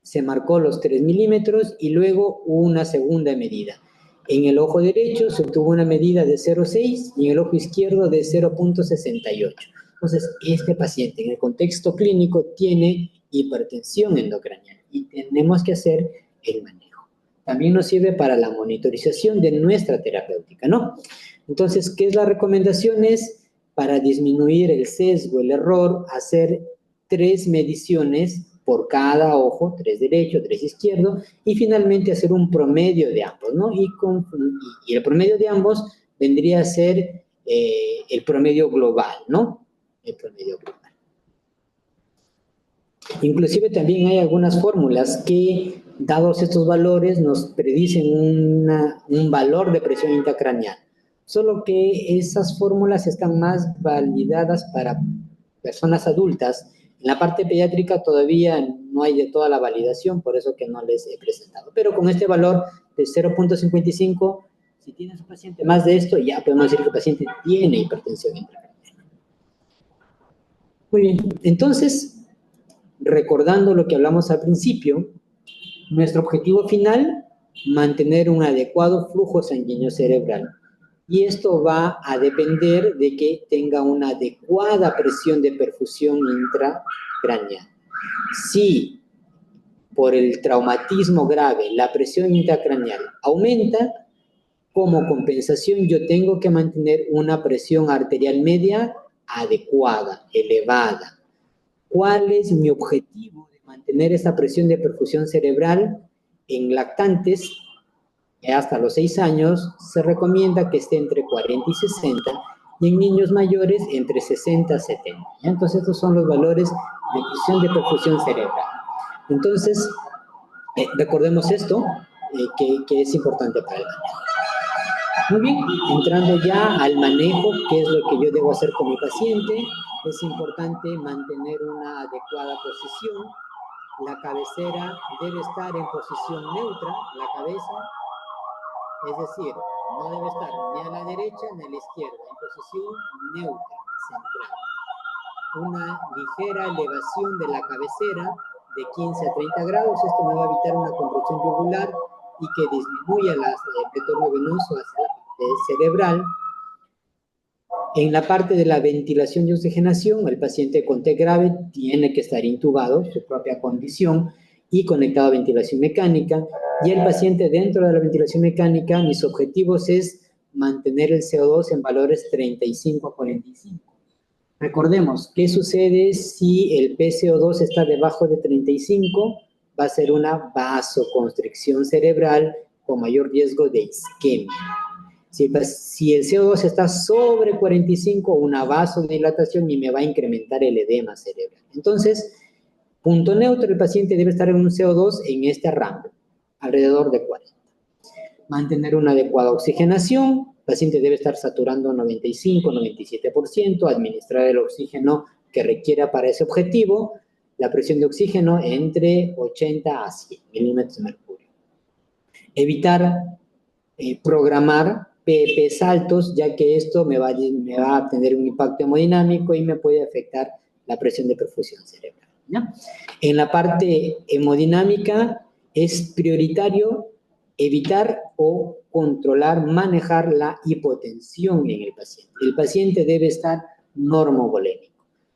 se marcó los 3 milímetros y luego una segunda medida. En el ojo derecho se obtuvo una medida de 0,6 y en el ojo izquierdo de 0,68. Entonces, este paciente en el contexto clínico tiene hipertensión endocraniana y tenemos que hacer el manejo. También nos sirve para la monitorización de nuestra terapéutica, ¿no? Entonces, ¿qué es la recomendación? Es para disminuir el sesgo, el error, hacer 3 mediciones por cada ojo, 3 derecho, 3 izquierdo, y finalmente hacer un promedio de ambos, ¿no? Y el promedio de ambos vendría a ser el promedio global, ¿no? El promedio global. Inclusive también hay algunas fórmulas que, dados estos valores, nos predicen un valor de presión intracraneal. Solo que esas fórmulas están más validadas para personas adultas. En la parte pediátrica todavía no hay de toda la validación, por eso que no les he presentado. Pero con este valor de 0,55, si tienes un paciente más de esto, ya podemos decir que el paciente tiene hipertensión intracraneal. Muy bien, entonces, recordando lo que hablamos al principio, nuestro objetivo final, mantener un adecuado flujo sanguíneo cerebral. Y esto va a depender de que tenga una adecuada presión de perfusión intracraneal. Si por el traumatismo grave la presión intracraneal aumenta, como compensación yo tengo que mantener una presión arterial media adecuada, elevada. ¿Cuál es mi objetivo de mantener esa presión de perfusión cerebral? En lactantes, hasta los 6 años, se recomienda que esté entre 40 y 60, y en niños mayores entre 60 y 70. Entonces, estos son los valores de presión de perfusión cerebral. Entonces, recordemos esto, que es importante para el manejo. Muy bien, entrando ya al manejo, ¿qué es lo que yo debo hacer con mi paciente? Es importante mantener una adecuada posición. La cabecera debe estar en posición neutra, la cabeza, es decir, no debe estar ni a la derecha ni a la izquierda, en posición neutra, central. Una ligera elevación de la cabecera de 15 a 30 grados, esto me va a evitar una compresión yugular y que disminuya el retorno venoso hacia la parte cerebral. En la parte de la ventilación y oxigenación, el paciente con TEC grave tiene que estar intubado, su propia condición, y conectado a ventilación mecánica. Y el paciente dentro de la ventilación mecánica, mis objetivos es mantener el CO2 en valores 35 a 45. Recordemos, ¿qué sucede si el PCO2 está debajo de 35? Va a ser una vasoconstricción cerebral con mayor riesgo de isquemia. Si el CO2 está sobre 45, una vasodilatación y me va a incrementar el edema cerebral. Entonces, punto neutro, el paciente debe estar en un CO2 en este rango, alrededor de 40. Mantener una adecuada oxigenación, el paciente debe estar saturando 95-97%, administrar el oxígeno que requiera para ese objetivo, la presión de oxígeno entre 80 a 100 milímetros de mercurio. Evitar programar PEPs altos, ya que esto me va a tener un impacto hemodinámico y me puede afectar la presión de perfusión cerebral, ¿ya? En la parte hemodinámica es prioritario evitar o controlar, manejar la hipotensión en el paciente. El paciente debe estar normovolémico.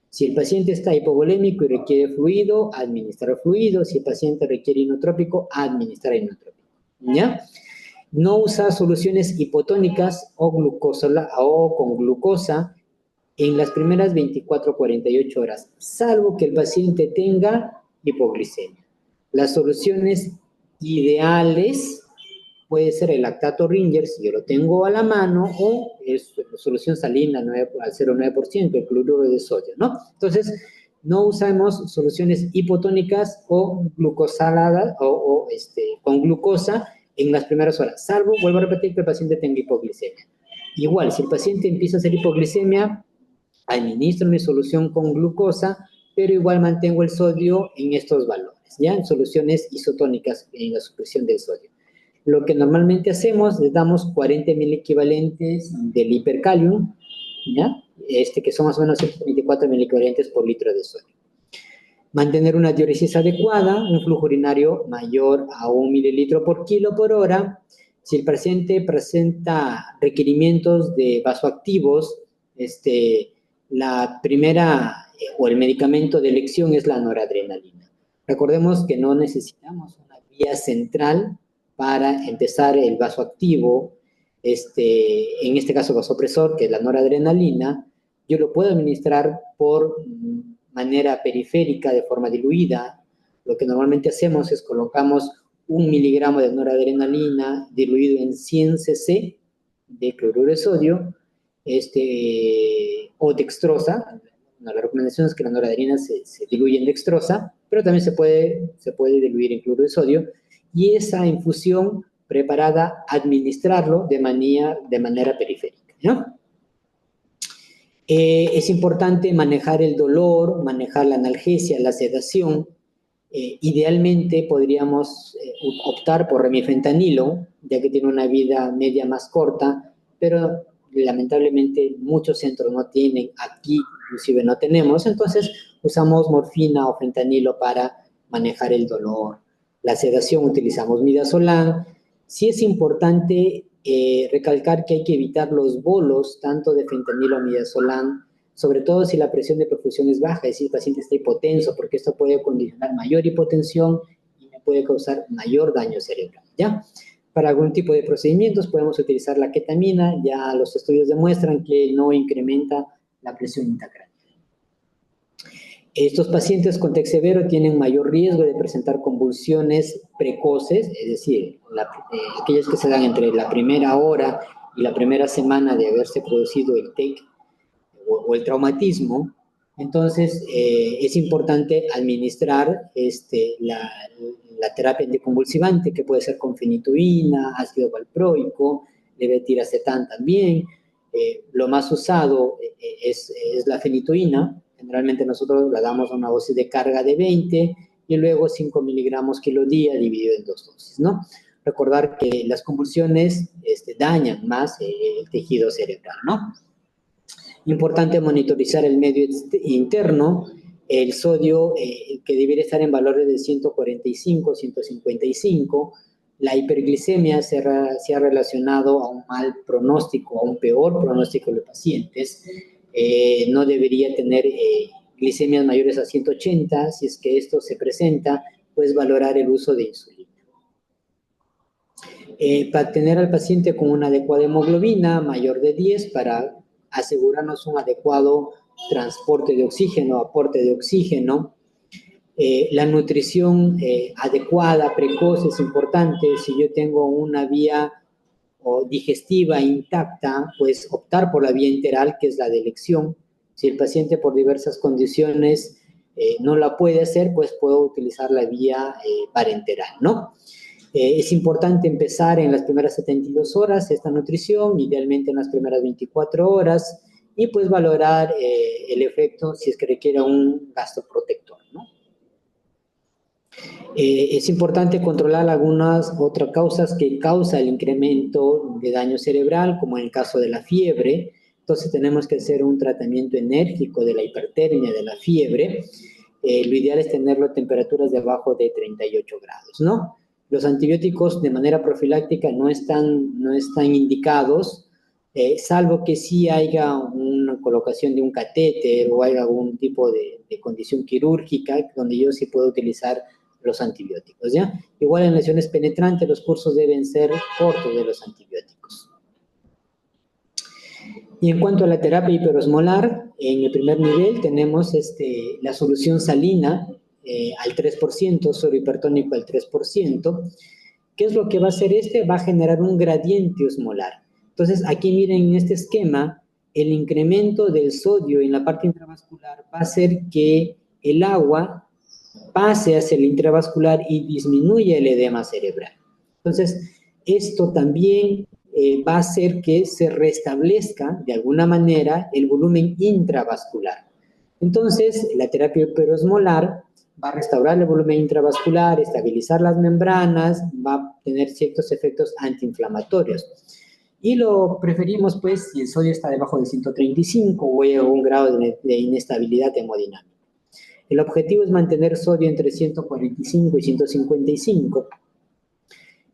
Si el paciente está hipovolémico y requiere fluido, administrar fluido. Si el paciente requiere inotrópico, administrar inotrópico. ¿Ya? No usar soluciones hipotónicas o con glucosa en las primeras 24 a 48 horas, salvo que el paciente tenga hipoglicemia. Las soluciones ideales puede ser el lactato Ringer, si yo lo tengo a la mano, o es solución salina al 0,9%, el cloruro de sodio, ¿no? Entonces, no usamos soluciones hipotónicas o glucosaladas con glucosa en las primeras horas, salvo, vuelvo a repetir, que el paciente tenga hipoglicemia. Igual, si el paciente empieza a hacer hipoglicemia, administro mi solución con glucosa, pero igual mantengo el sodio en estos valores, ¿ya? En soluciones isotónicas en la supresión del sodio. Lo que normalmente hacemos, les damos 40 mil equivalentes del hipercalium, ¿ya? Que son más o menos 124 mil equivalentes por litro de sodio. Mantener una diuresis adecuada, un flujo urinario mayor a 1 mililitro por kilo por hora. Si el paciente presenta requerimientos de vasoactivos, la primera o el medicamento de elección es la noradrenalina. Recordemos que no necesitamos una vía central para empezar el vasoactivo, en este caso vasopresor, que es la noradrenalina. Yo lo puedo administrar por manera periférica, de forma diluida. Lo que normalmente hacemos es colocamos 1 miligramo de noradrenalina diluido en 100 cc de cloruro de sodio, o dextrosa. La recomendación es que la noradrenalina se diluye en dextrosa, pero también se puede diluir en cloruro de sodio, y esa infusión preparada, administrarlo de manera periférica, ¿no? Es importante manejar el dolor, manejar la analgesia, la sedación. Idealmente podríamos optar por remifentanilo, ya que tiene una vida media más corta, pero lamentablemente muchos centros no tienen, aquí inclusive no tenemos, entonces usamos morfina o fentanilo para manejar el dolor. La sedación utilizamos midazolam. Sí es importante recalcar que hay que evitar los bolos, tanto de fentanilo o midazolam, sobre todo si la presión de perfusión es baja, es decir, el paciente está hipotenso, porque esto puede condicionar mayor hipotensión y puede causar mayor daño cerebral, ¿ya? Para algún tipo de procedimientos podemos utilizar la ketamina, ya los estudios demuestran que no incrementa la presión intracraneal. Estos pacientes con TEC severo tienen mayor riesgo de presentar convulsiones precoces, es decir, aquellas que se dan entre la primera hora y la primera semana de haberse producido el TEC o el traumatismo. Entonces, es importante administrar la terapia anticonvulsivante, que puede ser con fenitoína, ácido valproico, levetiracetam también. Lo más usado es la fenitoína. Generalmente nosotros la damos a una dosis de carga de 20 y luego 5 miligramos kilo día dividido en 2 dosis, ¿no? Recordar que las convulsiones dañan más el tejido cerebral, ¿no? Importante monitorizar el medio interno, el sodio que debería estar en valores de 145, 155. La hiperglicemia se ha relacionado a un mal pronóstico, a un peor pronóstico de los pacientes. No debería tener glicemias mayores a 180. Si es que esto se presenta, pues valorar el uso de insulina. Para tener al paciente con una adecuada hemoglobina mayor de 10 para asegurarnos un adecuado transporte de oxígeno, aporte de oxígeno. La nutrición adecuada, precoz, es importante. Si yo tengo una vía digestiva intacta, pues optar por la vía enteral, que es la de elección. Si el paciente por diversas condiciones no la puede hacer, pues puedo utilizar la vía parenteral, ¿no? Es importante empezar en las primeras 72 horas esta nutrición, idealmente en las primeras 24 horas, y pues valorar el efecto si es que requiere un gastroprotector, ¿no? Es importante controlar algunas otras causas que causa el incremento de daño cerebral, como en el caso de la fiebre. Entonces tenemos que hacer un tratamiento enérgico de la hipertermia, de la fiebre. Lo ideal es tenerlo a temperaturas de abajo de 38 grados, ¿no? Los antibióticos de manera profiláctica no están indicados, salvo que sí haya una colocación de un catéter o haya algún tipo de condición quirúrgica donde yo sí puedo utilizar los antibióticos, ¿ya? Igual en lesiones penetrantes los cursos deben ser cortos de los antibióticos. Y en cuanto a la terapia hiperosmolar, en el primer nivel tenemos la solución salina al 3%, sodio hipertónico al 3%. ¿Qué es lo que va a hacer Va a generar un gradiente osmolar. Entonces, aquí miren en este esquema, el incremento del sodio en la parte intravascular va a hacer que el agua pase hacia el intravascular y disminuya el edema cerebral. Entonces, esto también va a hacer que se restablezca de alguna manera el volumen intravascular. Entonces, la terapia hiperosmolar va a restaurar el volumen intravascular, estabilizar las membranas, va a tener ciertos efectos antiinflamatorios. Y lo preferimos, pues, si el sodio está debajo de 135 o hay algún grado de inestabilidad hemodinámica. El objetivo es mantener sodio entre 145 y 155.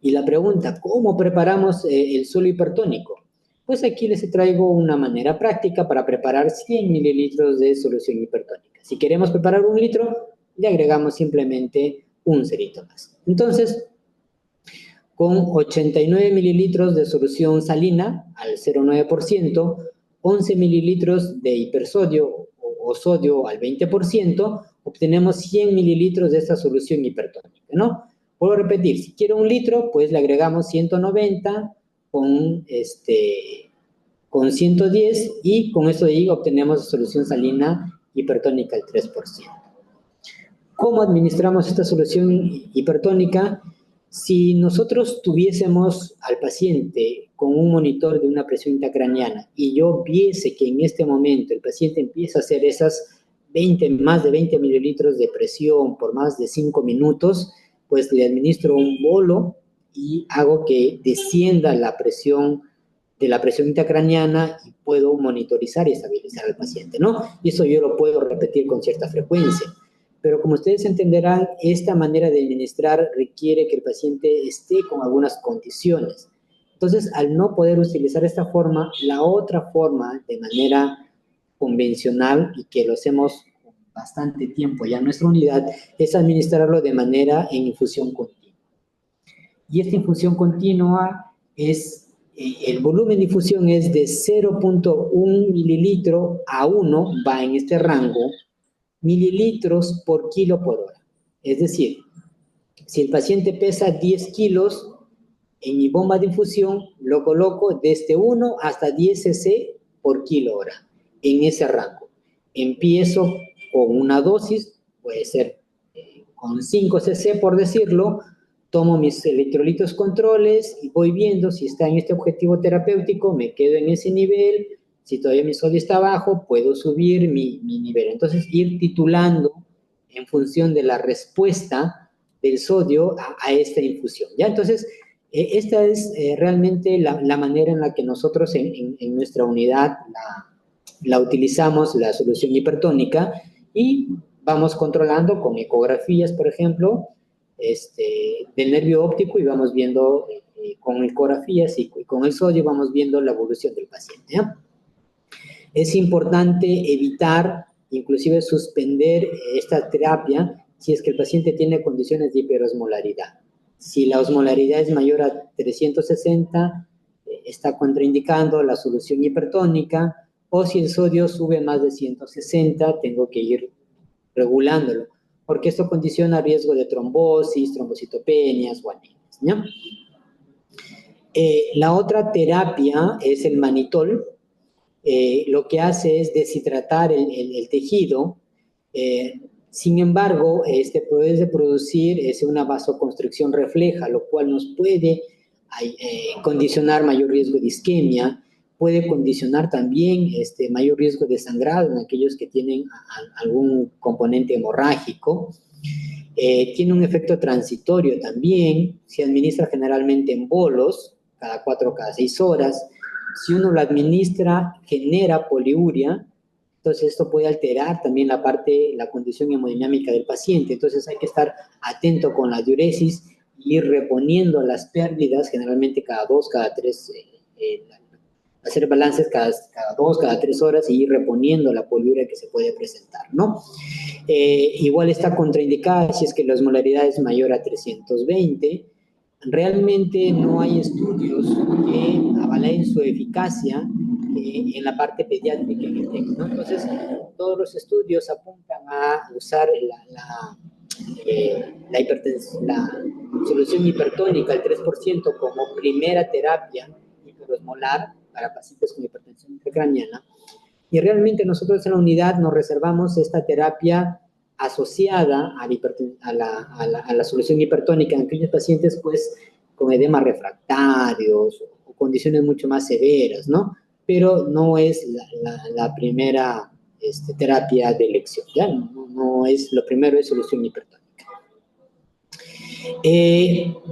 Y la pregunta, ¿cómo preparamos el suelo hipertónico? Pues aquí les traigo una manera práctica para preparar 100 mililitros de solución hipertónica. Si queremos preparar 1 litro, le agregamos simplemente un cerito más. Entonces, con 89 mililitros de solución salina al 0,9%, 11 mililitros de hipersodio o sodio al 20%, obtenemos 100 mililitros de esta solución hipertónica, ¿no? Vuelvo a repetir, si quiero 1 litro, pues le agregamos 190 con 110 y con esto de ahí obtenemos solución salina hipertónica al 3%. ¿Cómo administramos esta solución hipertónica? Si nosotros tuviésemos al paciente con un monitor de una presión intracraneana y yo viese que en este momento el paciente empieza a hacer esas más de 20 mililitros de presión por más de 5 minutos, pues le administro un bolo y hago que descienda la presión de la presión intracraneana y puedo monitorizar y estabilizar al paciente, ¿no? Y eso yo lo puedo repetir con cierta frecuencia. Pero como ustedes entenderán, esta manera de administrar requiere que el paciente esté con algunas condiciones. Entonces, al no poder utilizar esta forma, la otra forma de manera convencional y que lo hacemos con bastante tiempo ya en nuestra unidad, es administrarlo de manera en infusión continua. Y esta infusión continua el volumen de infusión es de 0.1 mililitro a 1, va en este rango, mililitros por kilo por hora. Es decir, si el paciente pesa 10 kilos, en mi bomba de infusión lo coloco desde 1 hasta 10 cc por kilo hora, en ese rango. Empiezo con una dosis, puede ser con 5 cc por decirlo, tomo mis electrolitos controles y voy viendo si está en este objetivo terapéutico, me quedo en ese nivel. Si todavía mi sodio está bajo, puedo subir mi nivel. Entonces, ir titulando en función de la respuesta del sodio a esta infusión, ¿ya? Entonces, esta es realmente la manera en la que nosotros en nuestra unidad la utilizamos, la solución hipertónica, y vamos controlando con ecografías, por ejemplo, del nervio óptico y vamos viendo con ecografías y con el sodio vamos viendo la evolución del paciente, ¿ya? Es importante evitar, inclusive suspender esta terapia si es que el paciente tiene condiciones de hiperosmolaridad. Si la osmolaridad es mayor a 360, está contraindicando la solución hipertónica, o si el sodio sube más de 160, tengo que ir regulándolo, porque esto condiciona riesgo de trombosis, trombocitopenias o anemias, ¿no? La otra terapia es el manitol. Lo que hace es deshidratar el tejido. Sin embargo, puede producir una vasoconstricción refleja, lo cual nos puede condicionar mayor riesgo de isquemia, puede condicionar también mayor riesgo de sangrado en aquellos que tienen algún componente hemorrágico. Tiene un efecto transitorio también, se administra generalmente en bolos, cada 4 o cada 6 horas. Si uno lo administra, genera poliuria, entonces esto puede alterar también la condición hemodinámica del paciente. Entonces hay que estar atento con la diuresis y ir reponiendo las pérdidas, generalmente cada 2, cada 3, hacer balances cada 2, cada 3 horas y ir reponiendo la poliuria que se puede presentar, ¿no? Igual está contraindicada si es que la osmolaridad es mayor a 320. Realmente no hay estudios que avalen su eficacia en la parte pediátrica en el TEC, ¿no? Entonces, todos los estudios apuntan a usar la solución hipertónica, el 3%, como primera terapia hiperosmolar para pacientes con hipertensión intracraniana. Y realmente nosotros en la unidad nos reservamos esta terapia asociada a la solución hipertónica en aquellos pacientes pues con edema refractarios o condiciones mucho más severas, ¿no? Pero no es la primera terapia de elección, ¿ya? No es, lo primero es solución hipertónica.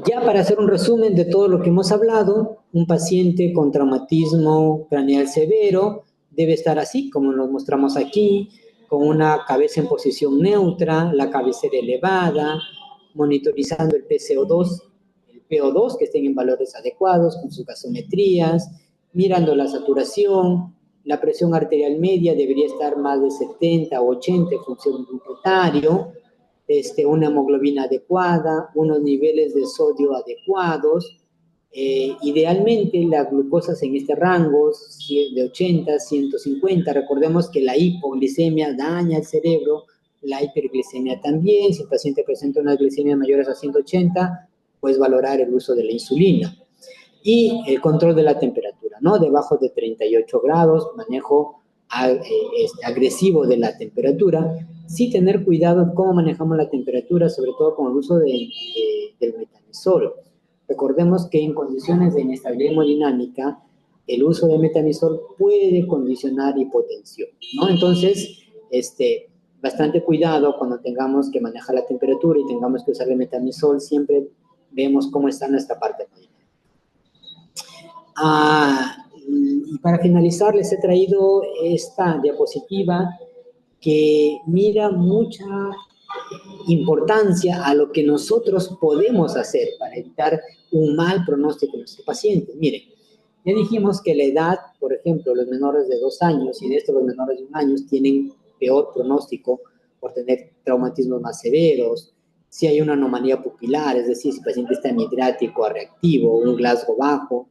Ya para hacer un resumen de todo lo que hemos hablado, un paciente con traumatismo craneal severo debe estar así, como nos mostramos aquí, con una cabeza en posición neutra, la cabecera elevada, monitorizando el PCO2, el PO2, que estén en valores adecuados, con sus gasometrías, mirando la saturación, la presión arterial media debería estar más de 70 o 80 en función de un planetario, una hemoglobina adecuada, unos niveles de sodio adecuados. Idealmente las glucosas en este rango de 80 a 150. Recordemos que la hipoglicemia daña el cerebro, la hiperglicemia también. Si el paciente presenta unas glicemias mayores a 180, pues valorar el uso de la insulina. Y el control de la temperatura, ¿no? Debajo de 38 grados, manejo agresivo de la temperatura. Sí tener cuidado en cómo manejamos la temperatura, sobre todo con el uso del metamizol. Recordemos que en condiciones de inestabilidad hemodinámica, el uso de metamizol puede condicionar hipotensión, ¿no? Entonces, bastante cuidado cuando tengamos que manejar la temperatura y tengamos que usar el metamizol, siempre vemos cómo está nuestra parte hemodinámica. Y para finalizar, les he traído esta diapositiva que mira mucha importancia a lo que nosotros podemos hacer para evitar un mal pronóstico de nuestros pacientes. Miren, ya dijimos que la edad, por ejemplo, los menores de 2 años y de estos los menores de 1 año tienen peor pronóstico por tener traumatismos más severos, si hay una anomalía pupilar, es decir, si el paciente está midriático a reactivo, un Glasgow bajo,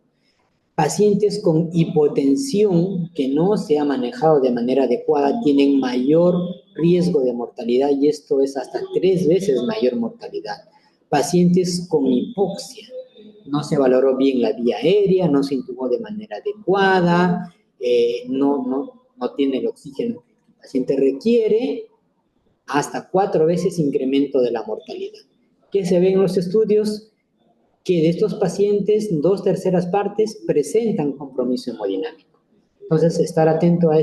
pacientes con hipotensión que no se ha manejado de manera adecuada tienen mayor riesgo de mortalidad y esto es hasta 3 veces mayor mortalidad. Pacientes con hipoxia, no se valoró bien la vía aérea, no se intubó de manera adecuada, no tiene el oxígeno que el paciente requiere, hasta 4 veces incremento de la mortalidad. ¿Qué se ve en los estudios? Que de estos pacientes, 2/3 partes presentan compromiso hemodinámico. Entonces, estar atento a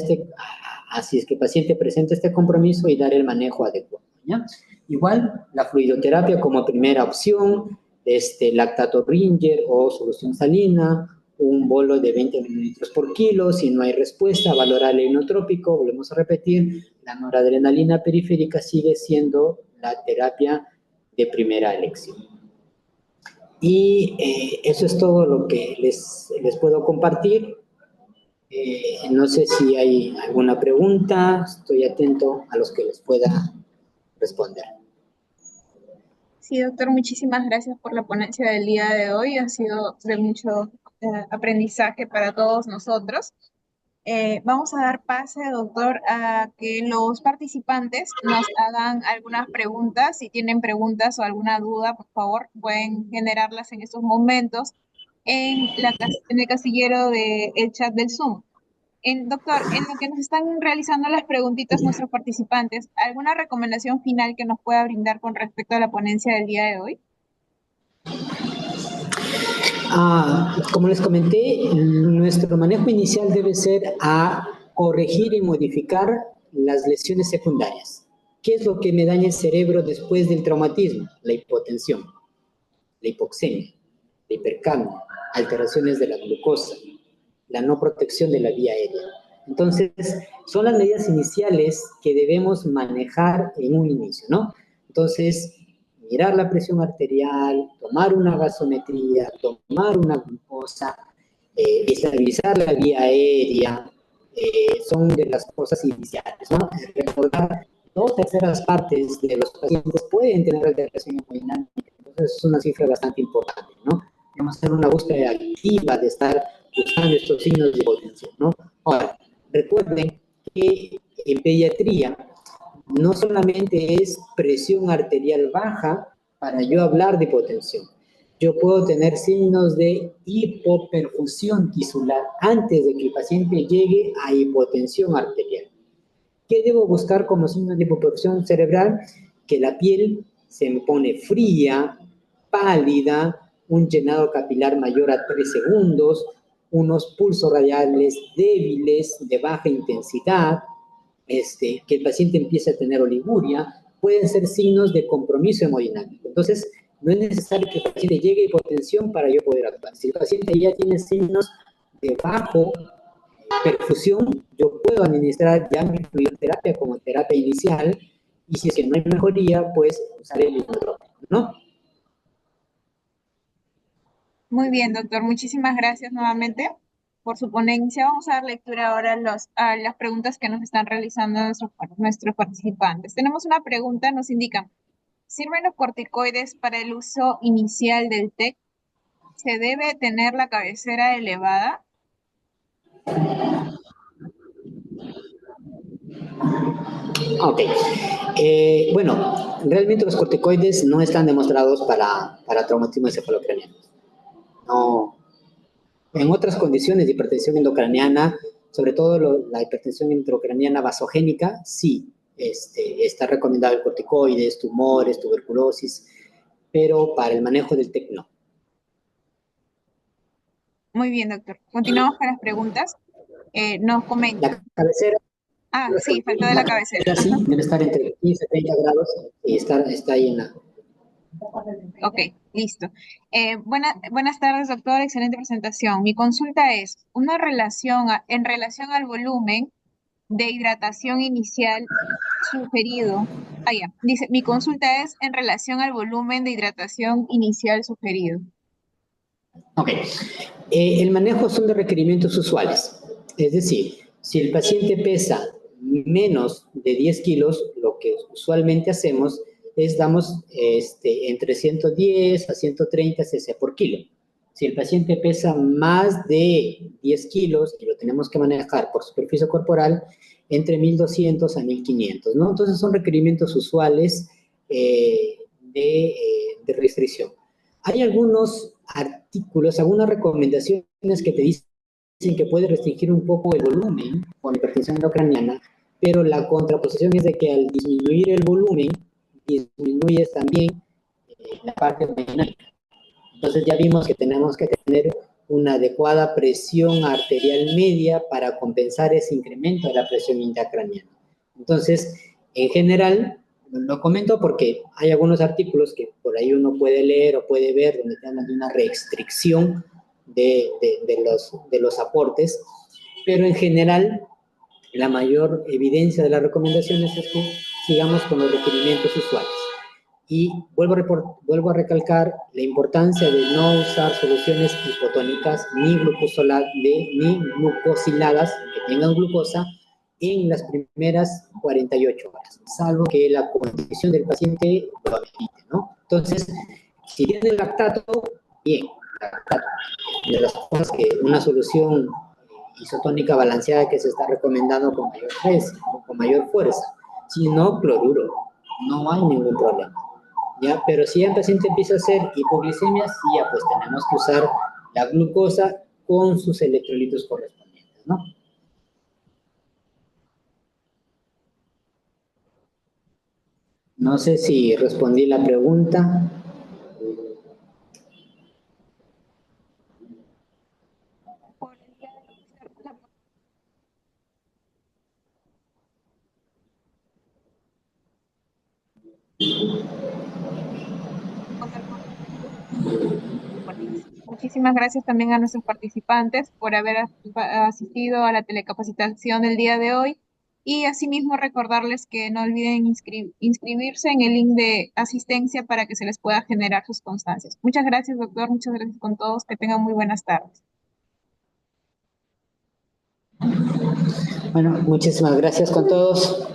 si es que el paciente presenta este compromiso y dar el manejo adecuado, ¿ya? Igual, la fluidoterapia como primera opción, lactato Ringer o solución salina, un bolo de 20 mililitros por kilo. Si no hay respuesta, valorar el inotrópico. Volvemos a repetir, la noradrenalina periférica sigue siendo la terapia de primera elección. Y eso es todo lo que les puedo compartir. No sé si hay alguna pregunta, estoy atento a los que les pueda responder. Sí, doctor, muchísimas gracias por la ponencia del día de hoy. Ha sido de mucho aprendizaje para todos nosotros. Vamos a dar pase, doctor, a que los participantes nos hagan algunas preguntas. Si tienen preguntas o alguna duda, por favor, pueden generarlas en estos momentos en el casillero del chat del Zoom. Doctor, en lo que nos están realizando las preguntitas nuestros participantes, ¿alguna recomendación final que nos pueda brindar con respecto a la ponencia del día de hoy? Como les comenté, nuestro manejo inicial debe ser a corregir y modificar las lesiones secundarias. ¿Qué es lo que me daña el cerebro después del traumatismo? La hipotensión, la hipoxemia, la hipercapnia, alteraciones de la glucosa, la no protección de la vía aérea. Entonces, son las medidas iniciales que debemos manejar en un inicio, ¿no? Entonces, mirar la presión arterial, tomar una gasometría, tomar una glucosa, estabilizar la vía aérea, son de las cosas iniciales, ¿no? Recordar, 2/3 de los pacientes pueden tener alteración hemodinámica, entonces es una cifra bastante importante, ¿no? Vamos a hacer una búsqueda activa de estar buscando estos signos de hipotensión, ¿no? Ahora, recuerden que en pediatría no solamente es presión arterial baja para yo hablar de hipotensión. Yo puedo tener signos de hipoperfusión tisular antes de que el paciente llegue a hipotensión arterial. ¿Qué debo buscar como signos de hipoperfusión cerebral? Que la piel se me pone fría, pálida, un llenado capilar mayor a 3 segundos, unos pulsos radiales débiles, de baja intensidad, que el paciente empiece a tener oliguria, pueden ser signos de compromiso hemodinámico. Entonces, no es necesario que el paciente llegue a hipotensión para yo poder actuar. Si el paciente ya tiene signos de bajo perfusión, yo puedo administrar ya mi fluidoterapia como terapia inicial, y si es que no hay mejoría, pues usar el inotrópico, ¿no? Muy bien, doctor. Muchísimas gracias nuevamente por su ponencia. Vamos a dar lectura ahora a las preguntas que nos están realizando nuestros participantes. Tenemos una pregunta, nos indican, ¿sirven los corticoides para el uso inicial del TEC? ¿Se debe tener la cabecera elevada? Ok. Bueno, realmente los corticoides no están demostrados para traumatismo encefalocraneano. No. En otras condiciones de hipertensión endocraniana, sobre todo la hipertensión intracraniana vasogénica, sí, está recomendado el corticoides, tumores, tuberculosis, pero para el manejo del TEC no. Muy bien, doctor. Continuamos con las preguntas. Nos La comenta. cabecera, Ah, sí, faltó de la cabecera. sí, debe estar entre 15 y 30 grados y está ahí en la... Ok, listo. Buenas tardes, doctor. Excelente presentación. Mi consulta es en relación al volumen de hidratación inicial sugerido. Ah, ya. Dice, mi consulta es en relación al volumen de hidratación inicial sugerido. Ok. El manejo son de requerimientos usuales. Es decir, si el paciente pesa menos de 10 kilos, lo que usualmente hacemos es damos entre 110 a 130 cc por kilo. Si el paciente pesa más de 10 kilos, y lo tenemos que manejar por superficie corporal, entre 1200 a 1500, ¿no? Entonces son requerimientos usuales de restricción. Hay algunos artículos, algunas recomendaciones que te dicen que puede restringir un poco el volumen con hipertensión endocraniana, pero la contraposición es de que al disminuir el volumen, disminuyes también la parte hemodinámica. Entonces ya vimos que tenemos que tener una adecuada presión arterial media para compensar ese incremento de la presión intracraniana. Entonces, en general, lo comento porque hay algunos artículos que por ahí uno puede leer o puede ver donde te hablan de una restricción de los aportes, pero en general la mayor evidencia de las recomendaciones es que sigamos con los requerimientos usuales. Y vuelvo a recalcar la importancia de no usar soluciones hipotónicas ni glucosiladas que tengan glucosa en las primeras 48 horas, salvo que la condición del paciente lo amerite, ¿no? Entonces, si tiene lactato, bien, lactato. De las cosas que una solución isotónica balanceada que se está recomendando con mayor fuerza, con mayor fuerza. Si no, cloruro, no hay ningún problema. ¿Ya? Pero si el paciente empieza a hacer hipoglicemia, sí, ya pues tenemos que usar la glucosa con sus electrolitos correspondientes, ¿no? No sé si respondí la pregunta. Por el día de hoy, muchísimas gracias también a nuestros participantes por haber asistido a la telecapacitación del día de hoy Y asimismo recordarles que no olviden inscribirse en el link de asistencia para que se les pueda generar sus constancias. Muchas gracias, doctor. Muchas gracias con todos. Que tengan muy buenas tardes. Bueno, muchísimas gracias con todos.